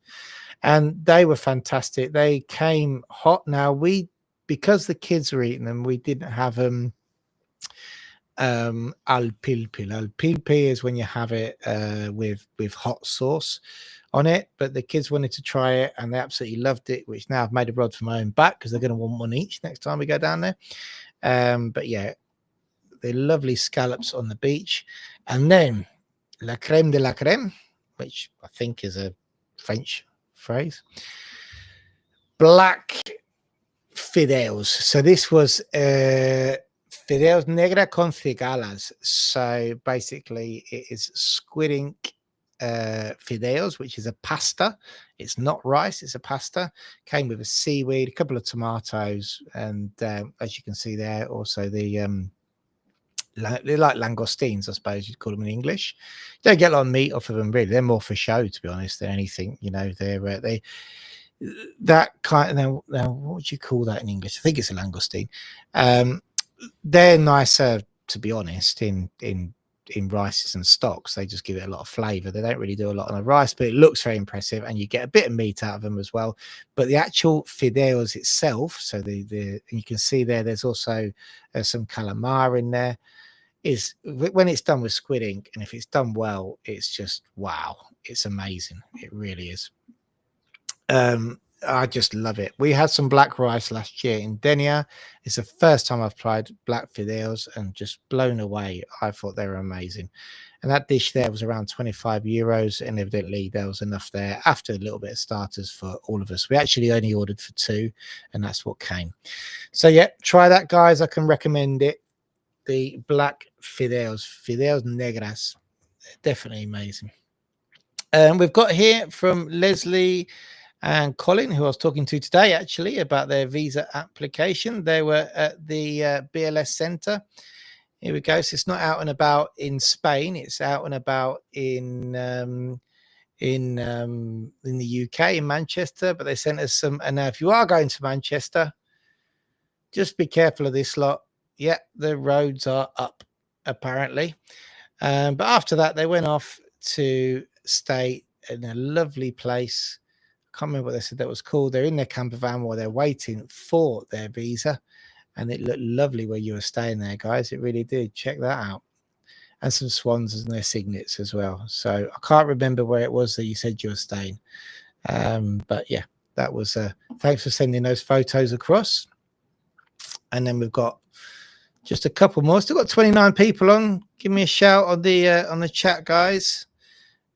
And they were fantastic. They came hot. Now, because the kids were eating them, we didn't have al pilpil. Al pilpil is when you have it with hot sauce on it, but the kids wanted to try it and they absolutely loved it, which now I've made a rod for my own back because they're going to want one each next time we go down there. But yeah, the lovely scallops on the beach. And then la crème de la crème, which I think is a French phrase, black fideos. So this was fideos negra con cigalas. So basically it is squid ink fideos, which is a pasta. It's not rice, it's a pasta. Came with a seaweed, a couple of tomatoes, and as you can see there, also they're like langoustines, I suppose you'd call them in English. You don't get a lot of meat off of them, really. They're more for show, to be honest, than anything. You know, they that kind of, now what would you call that in English? I think it's a langoustine. They're nicer, to be honest, in rices and stocks. They just give it a lot of flavor. They don't really do a lot on the rice, but it looks very impressive, and you get a bit of meat out of them as well. But the actual fideos itself, so you can see there's also some calamar in there. is when it's done with squid ink, and if it's done well, it's just wow, it's amazing. It really is. I just love it. We had some black rice last year in Denia. It's the first time I've tried black fideos and just blown away. I thought they were amazing. And that dish there was around 25 euros. And evidently there was enough there after a little bit of starters for all of us. We actually only ordered for 2, and that's what came. So yeah, try that, guys. I can recommend it. The black fideos negras, definitely amazing. We've got here from Leslie and Colin, who I was talking to today, actually, about their visa application. They were at the BLS Centre. Here we go. So it's not out and about in Spain; it's out and about in the UK, in Manchester. But they sent us some. And now, if you are going to Manchester, just be careful of this lot. Yeah, the roads are up, apparently. But after that, they went off to stay in a lovely place. I can't remember what they said that was called. They're in their camper van while they're waiting for their visa. And it looked lovely where you were staying there, guys. It really did. Check that out. And some swans and their signets as well. So I can't remember where it was that you said you were staying. But yeah, that was thanks for sending those photos across. And then we've got just a couple more. Still got 29 people on. Give me a shout on the chat, guys.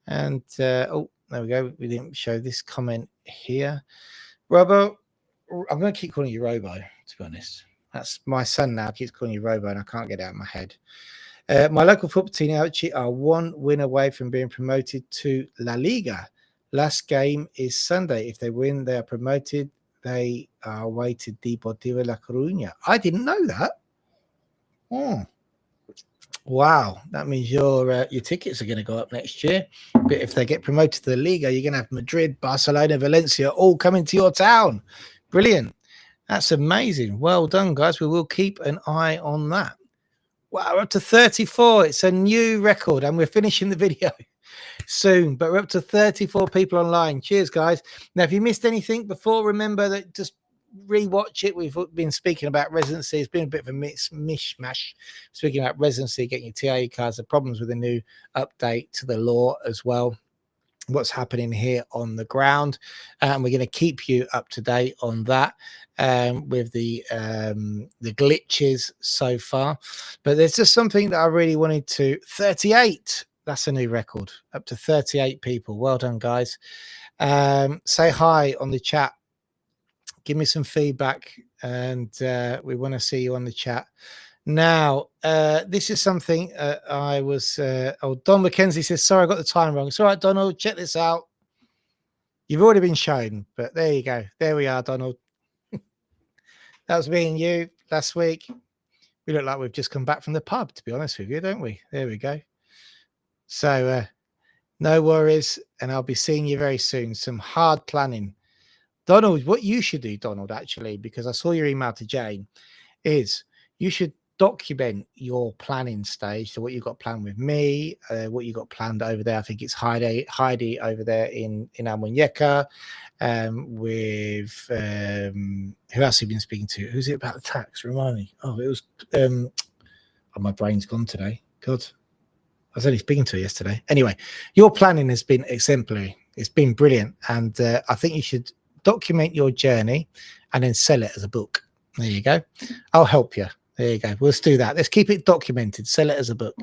And oh, there we go. We didn't show this comment here. Robo, I'm going to keep calling you Robo, to be honest. That's my son now. Keeps calling you Robo, and I can't get it out of my head. My local football team, Elche, are 1 win away from being promoted to La Liga. Last game is Sunday. If they win, they are promoted. They are away to Deportivo La Coruña. I didn't know that. Oh, wow. That means your tickets are going to go up next year. But if they get promoted to the Liga, you're going to have Madrid, Barcelona, Valencia all coming to your town. Brilliant. That's amazing. Well done, guys. We will keep an eye on that. Wow, we're up to 34. It's a new record, and we're finishing the video soon. But we're up to 34 people online. Cheers, guys. Now, if you missed anything before, remember that just rewatch it. We've been speaking about residency. It's been a bit of a mishmash. Speaking about residency, getting your TIE cards, the problems with the new update to the law as well. What's happening here on the ground, and we're going to keep you up to date on that with the glitches so far. But there's just something that I really wanted to 38. That's a new record, up to 38 people. Well done, guys. Say hi on the chat, give me some feedback, and we want to see you on the chat. Now, this is something I was... Don McKenzie says, sorry, I got the time wrong. It's all right, Donald, check this out. You've already been shown, but there you go. There we are, Donald. That was me and you last week. We look like we've just come back from the pub, to be honest with you, don't we? There we go. So, no worries, and I'll be seeing you very soon. Some hard planning. Donald, what you should do, Donald, actually, because I saw your email to Jane, is you should document your planning stage. So what you've got planned with me, what you got planned over there. I think it's Heidi over there in Almuñeca, with who else have you been speaking to? Who's it about the tax? Remind me. Oh, it was oh, my brain's gone today. God, I was only speaking to her yesterday. Anyway, your planning has been exemplary. It's been brilliant, and I think you should document your journey and then sell it as a book. There you go. I'll help you. There you go. Let's do that. Let's keep it documented. Sell it as a book.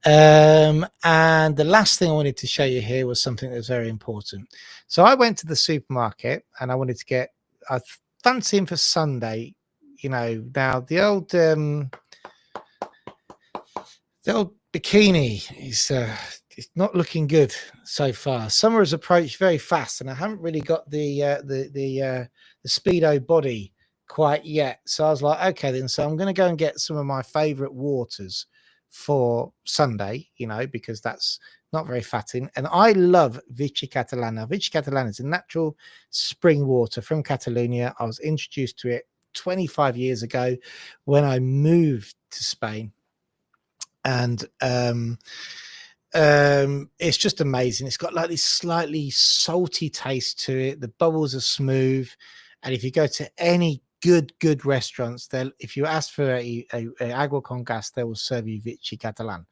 And the last thing I wanted to show you here was something that was very important. So I went to the supermarket and I wanted to get, I fancy him for Sunday. You know, now the old bikini is it's not looking good so far. Summer has approached very fast, and I haven't really got the Speedo body quite yet. So I was like, okay, then. So I'm going to go and get some of my favorite waters for Sunday, you know, because that's not very fatting. And I love Vichy Catalana. Vichy Catalana is a natural spring water from Catalonia. I was introduced to it 25 years ago when I moved to Spain. And it's just amazing. It's got like this slightly salty taste to it. The bubbles are smooth. And if you go to any good restaurants. They'll, if you ask for a agua con gas, they will serve you Vichy Catalan.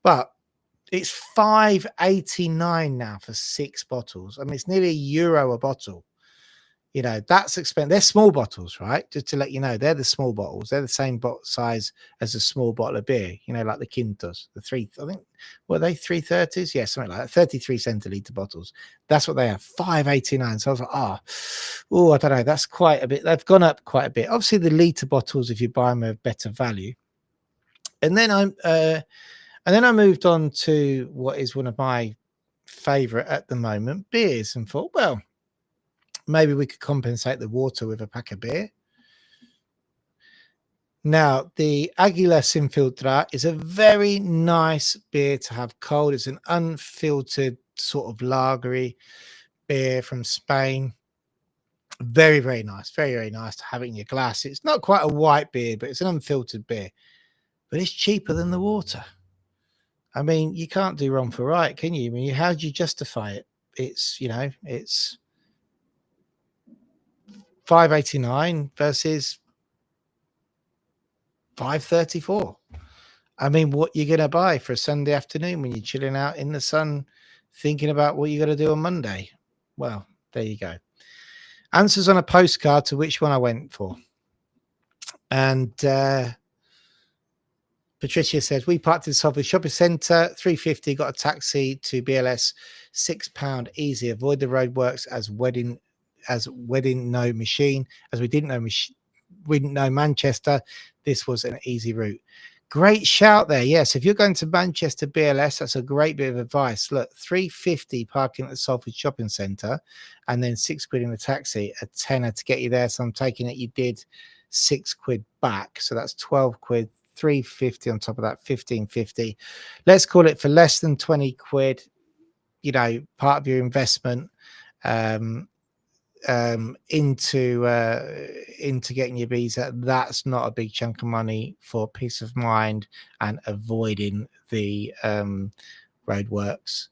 But it's £5.89 now for 6 bottles. I mean, it's nearly €1 a bottle. You know, that's expensive. They're small bottles, right? Just to let you know, they're the small bottles. They're the same size as a small bottle of beer, you know, like the Quintos, the three, I think, were they 330s? Yeah, something like that. 33 centiliter bottles. That's what they have, £5.89. So I was like, oh, I don't know. That's quite a bit. They've gone up quite a bit. Obviously, the litre bottles, if you buy them, are better value. And then I moved on to what is one of my favorite at the moment, beers, and thought, well, maybe we could compensate the water with a pack of beer. Now, the Aguila Sin Filtrar is a very nice beer to have cold. It's an unfiltered sort of lagery beer from Spain. Very, very nice. Very, very nice to have it in your glass. It's not quite a white beer, but it's an unfiltered beer. But it's cheaper than the water. I mean, you can't do wrong for right, can you? I mean, how do you justify it? It's, you know, it's £5.89 versus £5.34. I mean, what you're going to buy for a Sunday afternoon when you're chilling out in the sun, thinking about what you're going to do on Monday? Well, there you go. Answers on a postcard to which one I went for. And Patricia says, we parked in Salford Shopping Centre, £3.50, got a taxi to BLS, £6 easy. Avoid the roadworks as wedding no machine. As we didn't know Manchester, this was an easy route. Great shout there. Yes, if you're going to Manchester BLS, that's a great bit of advice. Look, £3.50 parking at the Salford Shopping Centre, and then £6 in the taxi, a tenner to get you there. So I'm taking it you did £6 back. So that's £12, £3.50 on top of that, £15.50. Let's call it for less than £20. You know, part of your investment into getting your visa. That's not a big chunk of money for peace of mind and avoiding the roadworks.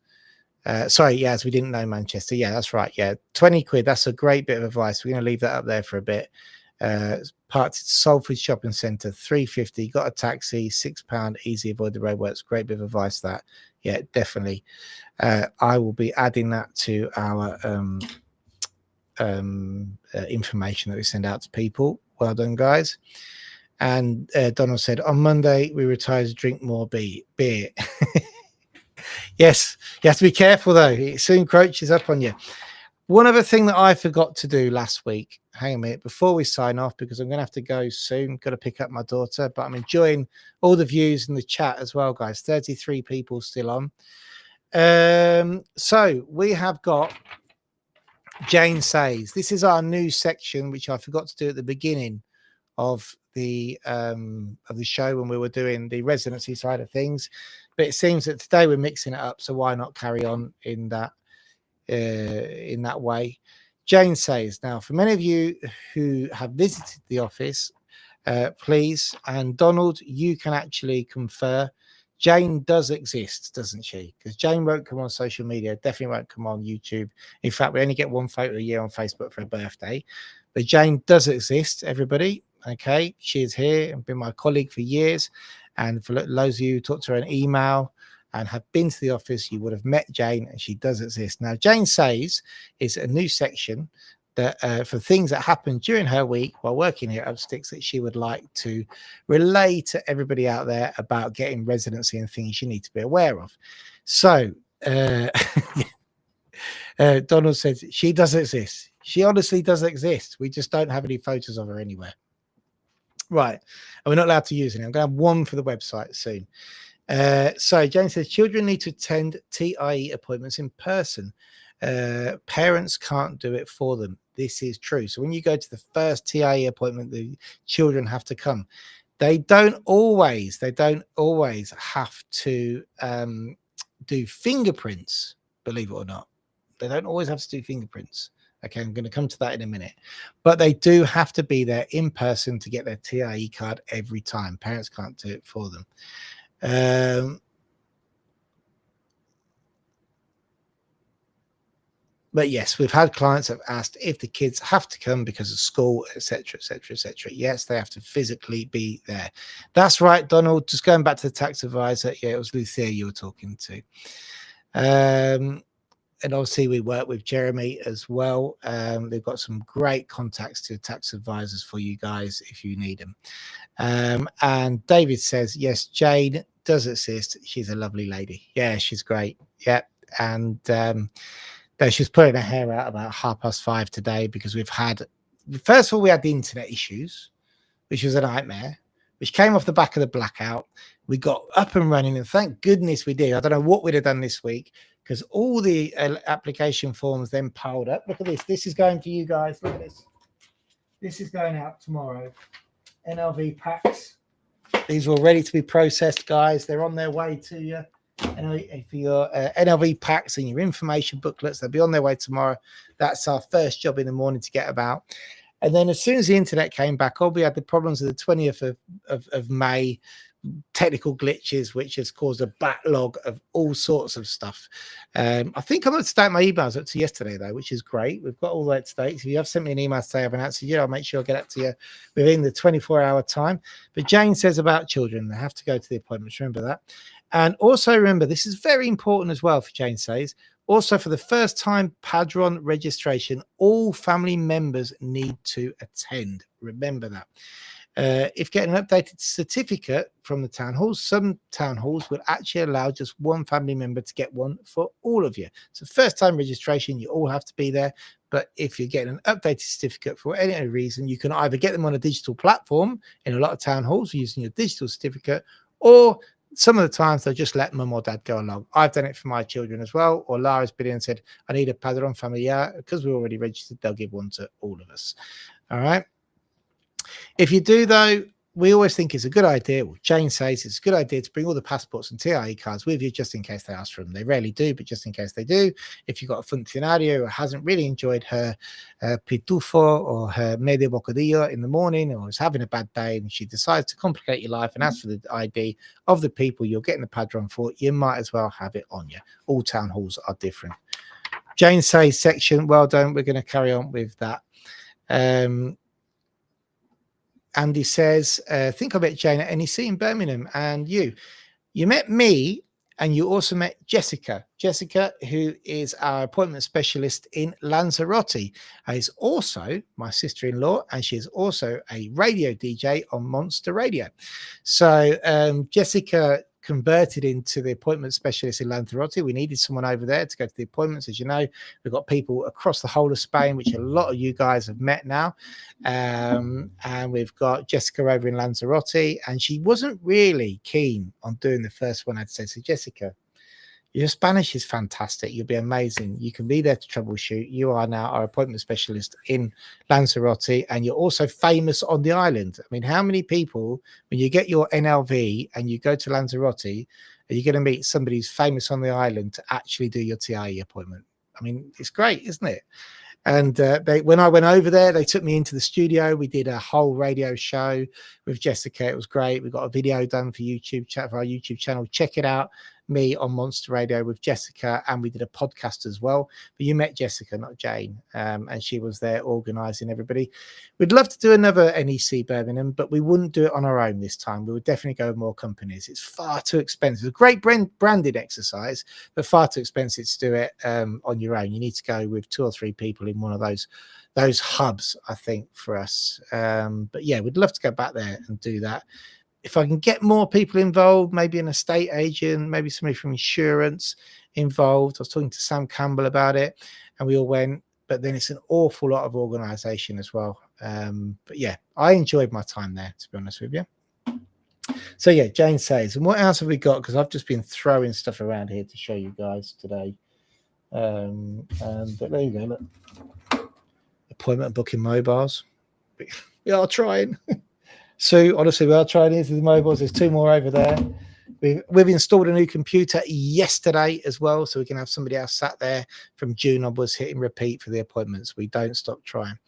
Sorry, yes, we didn't know Manchester. Yeah, that's right. Yeah, £20. That's a great bit of advice. We're going to leave that up there for a bit. Parked at Salford Shopping Centre, £3.50. Got a taxi, £6 easy. Avoid the roadworks. Great bit of advice. That, yeah, definitely. I will be adding that to our information that we send out to people. Well done, guys. And Donald said, on Monday we retire to drink more beer. Yes, you have to be careful though, it soon crouches up on you. One other thing that I forgot to do last week, hang a minute before we sign off, because I'm going to have to go soon, got to pick up my daughter, but I'm enjoying all the views in the chat as well, guys. 33 people still on. So we have got Jane Says. This is our new section, which I forgot to do at the beginning of the show when we were doing the residency side of things. But it seems that today we're mixing it up, so why not carry on in that way? Jane Says, now for many of you who have visited the office, please, and Donald, you can actually confer. Jane does exist, doesn't she? Because Jane won't come on social media, definitely won't come on YouTube. In fact, we only get one photo a year on Facebook for her birthday. But Jane does exist, everybody. Okay, she is here and been my colleague for years. And for those of you who talked to her an email and have been to the office, you would have met Jane, and she does exist. Now, Jane Says is a new section that for things that happened during her week while working here at Upsticks that she would like to relay to everybody out there about getting residency and things you need to be aware of. So Donald says she does exist. She honestly does exist. We just don't have any photos of her anywhere. Right. And we're not allowed to use any. I'm going to have one for the website soon. So Jane says children need to attend TIE appointments in person. Parents can't do it for them. This is true. So when you go to the first TIE appointment, the children have to come. They don't always have to do fingerprints, believe it or not. They don't always have to do fingerprints. Okay, I'm going to come to that in a minute. But they do have to be there in person to get their TIE card every time. Parents can't do it for them. But yes, we've had clients that have asked if the kids have to come because of school, etc., etc., etc. Yes, they have to physically be there. That's right, Donald. Just going back to the tax advisor. Yeah, it was Lucia you were talking to. And obviously we work with Jeremy as well. They've got some great contacts to tax advisors for you guys if you need them. And David says, yes, Jane does exist. She's a lovely lady. Yeah, she's great. Yeah. And she's putting her hair out about 5:30 today because we've had, first of all, we had the internet issues, which was a nightmare, which came off the back of the blackout. We got up and running, and thank goodness we did. I don't know what we'd have done this week because all the application forms then piled up. Look at this. This is going for you guys. Look at this. This is going out tomorrow. NLV packs. These are all ready to be processed, guys. They're on their way to you. And for your NLV packs and your information booklets, they'll be on their way tomorrow. That's our first job in the morning to get about. And then as soon as the internet came back on, we had the problems of the 20th of May, technical glitches, which has caused a backlog of all sorts of stuff. I think I'm up to date. My emails up to yesterday, though, which is great. We've got all that to date. If you have sent me an email to say I haven't answered you, I'll make sure I get that to you within the 24-hour time. But Jane says about children, they have to go to the appointments. Remember that. And also remember, this is very important as well, for Jane says, also for the first time Padron registration, all family members need to attend. Remember that. If getting an updated certificate from the town halls, some town halls will actually allow just one family member to get one for all of you. So first time registration, you all have to be there. But if you're getting an updated certificate for any reason, you can either get them on a digital platform in a lot of town halls using your digital certificate, or some of the times they'll just let mum or dad go along. I've done it for my children as well. Or Lara's been in and said, I need a Padron familiar. Because we're already registered, they'll give one to all of us. All right. If you do, though, we always think it's a good idea. Well, Jane says it's a good idea to bring all the passports and TIE cards with you just in case they ask for them. They rarely do, but just in case they do. If you've got a funcionario who hasn't really enjoyed her pitufo or her medio bocadillo in the morning, or is having a bad day and she decides to complicate your life and ask for the ID of the people you're getting the Padron for, you might as well have it on you. All town halls are different. Jane says section, well done. We're going to carry on with that. Andy says, think I met Jane at NEC in Birmingham, and you met me, and you also met Jessica. Jessica, who is our appointment specialist in Lanzarote, is also my sister-in-law, and she's also a radio DJ on Monster Radio. So Jessica converted into the appointment specialist in Lanzarote. We needed someone over there to go to the appointments. As you know, we've got people across the whole of Spain, which a lot of you guys have met now. And we've got Jessica over in Lanzarote, and she wasn't really keen on doing the first one. I'd say, so Jessica, your Spanish is fantastic. You'll be amazing. You can be there to troubleshoot. You are now our appointment specialist in Lanzarote, and you're also famous on the island. I mean, how many people, when you get your NLV and you go to Lanzarote, are you going to meet somebody who's famous on the island to actually do your TIE appointment? I mean, it's great, isn't it? And when I went over there, they took me into the studio. We did a whole radio show with Jessica. It was great. We got a video done for for our YouTube channel. Check it out. Me on Monster Radio with Jessica, and we did a podcast as well. But you met Jessica, not Jane, and she was there organizing everybody. We'd love to do another NEC Birmingham, but we wouldn't do it on our own this time. We would definitely go with more companies. It's far too expensive. A great branded exercise, but far too expensive to do it on your own. You need to go with 2 or 3 people in one of those hubs, I think, for us. But yeah, we'd love to go back there and do that. If I can get more people involved, maybe an estate agent, maybe somebody from insurance involved. I was talking to Sam Campbell about it, and we all went, but then it's an awful lot of organisation as well. But yeah, I enjoyed my time there, to be honest with you. So yeah, Jane says, and what else have we got? Because I've just been throwing stuff around here to show you guys today. But there you go, look. Appointment booking mobiles. We are trying. So honestly, we are trying into the mobiles. There's 2 more over there. We've installed a new computer yesterday as well, so we can have somebody else sat there from June onwards hitting repeat for the appointments. We don't stop trying.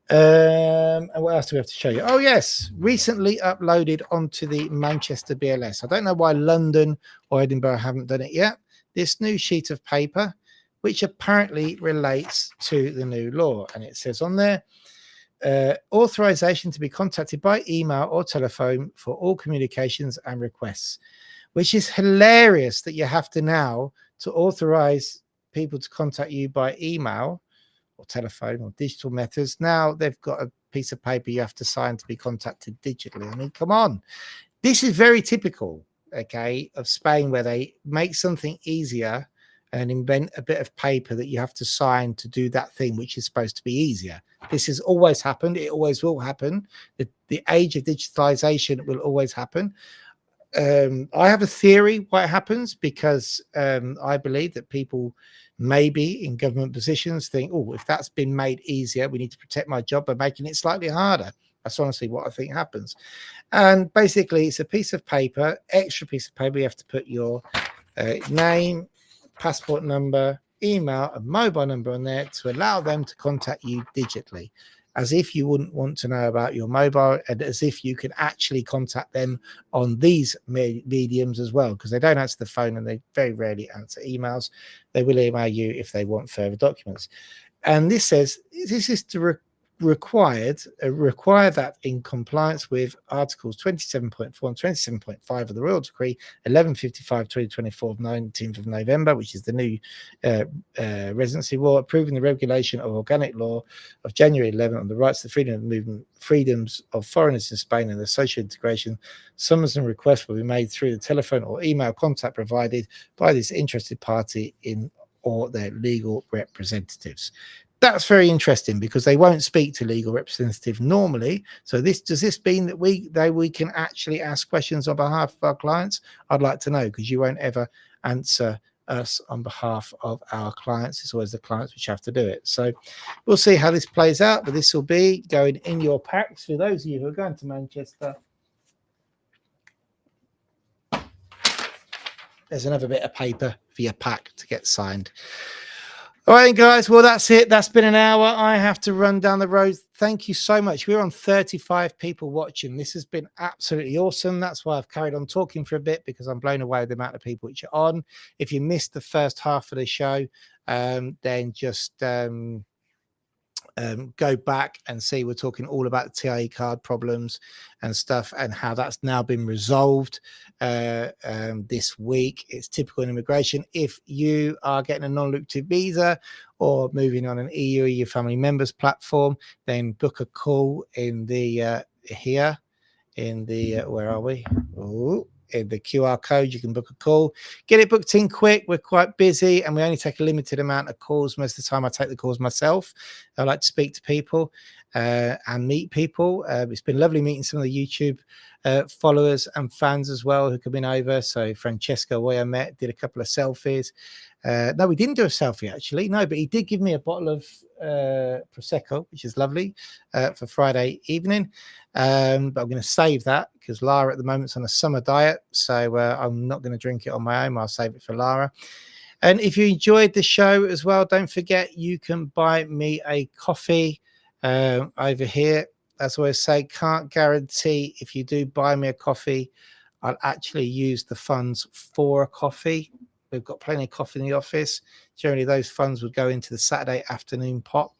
And what else do we have to show you? Oh yes, recently uploaded onto the Manchester BLS. I don't know why London or Edinburgh haven't done it yet. This new sheet of paper, which apparently relates to the new law. And it says on there, authorization to be contacted by email or telephone for all communications and requests, which is hilarious that you have to now to authorize people to contact you by email or telephone or digital methods. Now they've got a piece of paper you have to sign to be contacted digitally. I mean, come on. This is very typical, okay, of Spain, where they make something easier and invent a bit of paper that you have to sign to do that thing which is supposed to be easier. This has always happened. It always will happen. The age of digitalization will always happen. I have a theory why it happens, because I believe that people maybe in government positions think, oh, if that's been made easier, we need to protect my job by making it slightly harder. That's honestly what I think happens. And basically, it's a piece of paper, extra piece of paper. You have to put your name, passport number, email, and mobile number on there to allow them to contact you digitally, as if you wouldn't want to know about your mobile, and as if you can actually contact them on these mediums as well, because they don't answer the phone and they very rarely answer emails. They will email you if they want further documents. And this says this is to require that in compliance with Articles 27.4 and 27.5 of the Royal Decree 1155/2024 of 19th of November, which is the new Residency Law, approving the regulation of organic law of January 11 on the rights to freedom of movement, freedoms of foreigners in Spain, and the social integration. Summons and requests will be made through the telephone or email contact provided by this interested party in or their legal representatives. That's very interesting, because they won't speak to legal representative normally. So does this mean that we can actually ask questions on behalf of our clients? I'd like to know, because you won't ever answer us on behalf of our clients. It's always the clients which have to do it. So we'll see how this plays out, but this will be going in your packs for those of you who are going to Manchester. There's another bit of paper for your pack to get signed. All right, guys. Well, that's it. That's been an hour. I have to run down the road. Thank you so much. We're on 35 people watching. This has been absolutely awesome. That's why I've carried on talking for a bit, because I'm blown away with the amount of people which are on. If you missed the first half of the show, then just go back and see. We're talking all about the TIE card problems and stuff, and how that's now been resolved this week. It's typical in immigration. If you are getting a non-lucrative visa or moving on an EU family members platform, then book a call in the here in the where are we? Ooh. In the QR code, you can book a call, get it booked in quick. We're quite busy and we only take a limited amount of calls. Most of the time I take the calls myself. I like to speak to people and meet people. It's been lovely meeting some of the YouTube followers and fans as well who come in over. So Francesco, who I met, did a couple of selfies. No, we didn't do a selfie actually. No, but he did give me a bottle of Prosecco, which is lovely for Friday evening. But I'm going to save that because Lara at the moment's on a summer diet. So I'm not going to drink it on my own. I'll save it for Lara. And if you enjoyed the show as well, don't forget you can buy me a coffee over here. As I always say, can't guarantee if you do buy me a coffee, I'll actually use the funds for a coffee. We've got plenty of coffee in the office. Generally, those funds would go into the Saturday afternoon pot.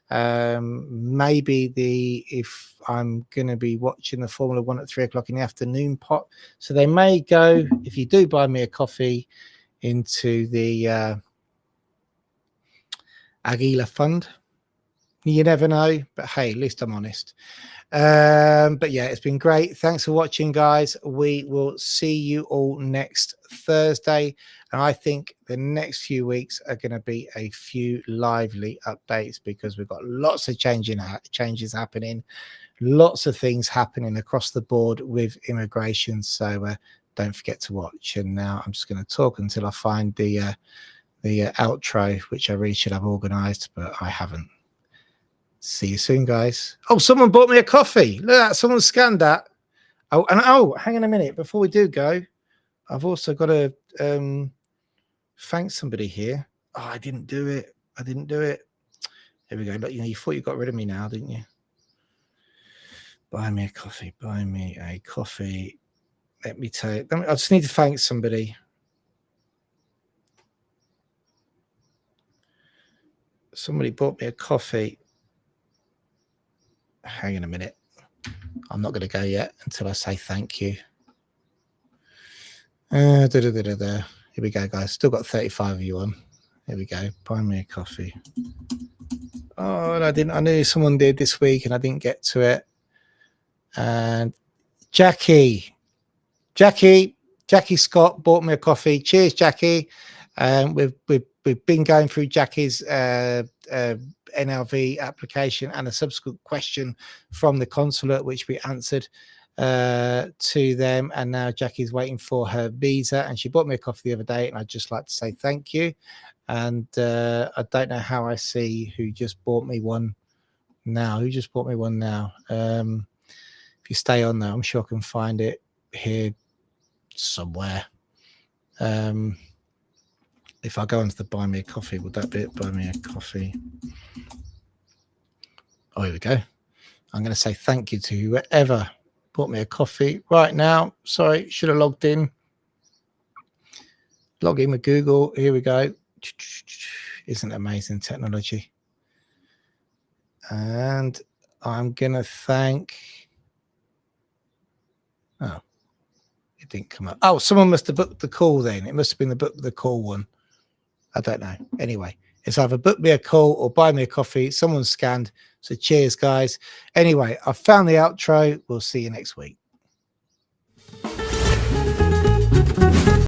Maybe if I'm going to be watching the Formula One at 3 o'clock in the afternoon pot. So they may go, if you do buy me a coffee, into the Aguila Fund. You never know, but hey, at least I'm honest. But yeah, it's been great. Thanks for watching, guys. We will see you all next Thursday. And I think the next few weeks are going to be a few lively updates, because we've got lots of changes happening, lots of things happening across the board with immigration. So don't forget to watch. And now I'm just going to talk until I find the outro, which I really should have organized, but I haven't. See you soon, guys. Oh, someone bought me a coffee. Look at that. Someone scanned that. Oh, and hang on a minute. Before we do go, I've also got to thank somebody here. Oh, I didn't do it. Here we go. Look, you thought you got rid of me now, didn't you? Buy me a coffee. Buy me a coffee. Let me tell you. I just need to thank somebody. Somebody bought me a coffee. Hang on a minute. I'm not going to go yet until I say thank you. Here we go, guys. Still got 35 of you on. Here we go. Buy me a coffee. Oh, and I knew someone did this week and I didn't get to it. And Jackie Scott bought me a coffee. Cheers, Jackie. We've been going through Jackie's NLV application and a subsequent question from the consulate, which we answered to them. And now Jackie's waiting for her visa, and she bought me a coffee the other day, and I'd just like to say thank you. And I don't know how I see who just bought me one now. Who just bought me one now? If you stay on there, I'm sure I can find it here somewhere. If I go onto the buy me a coffee, would that be it? Buy me a coffee. Oh, here we go. I'm going to say thank you to whoever bought me a coffee right now. Sorry, should have logged in. Log in with Google. Here we go. Isn't it amazing technology? And I'm going to thank... Oh, it didn't come up. Oh, someone must have booked the call then. It must have been the book the call one. I don't know. Anyway, it's either book me a call or buy me a coffee. Someone scanned. So cheers, guys. Anyway, I've found the outro. We'll see you next week.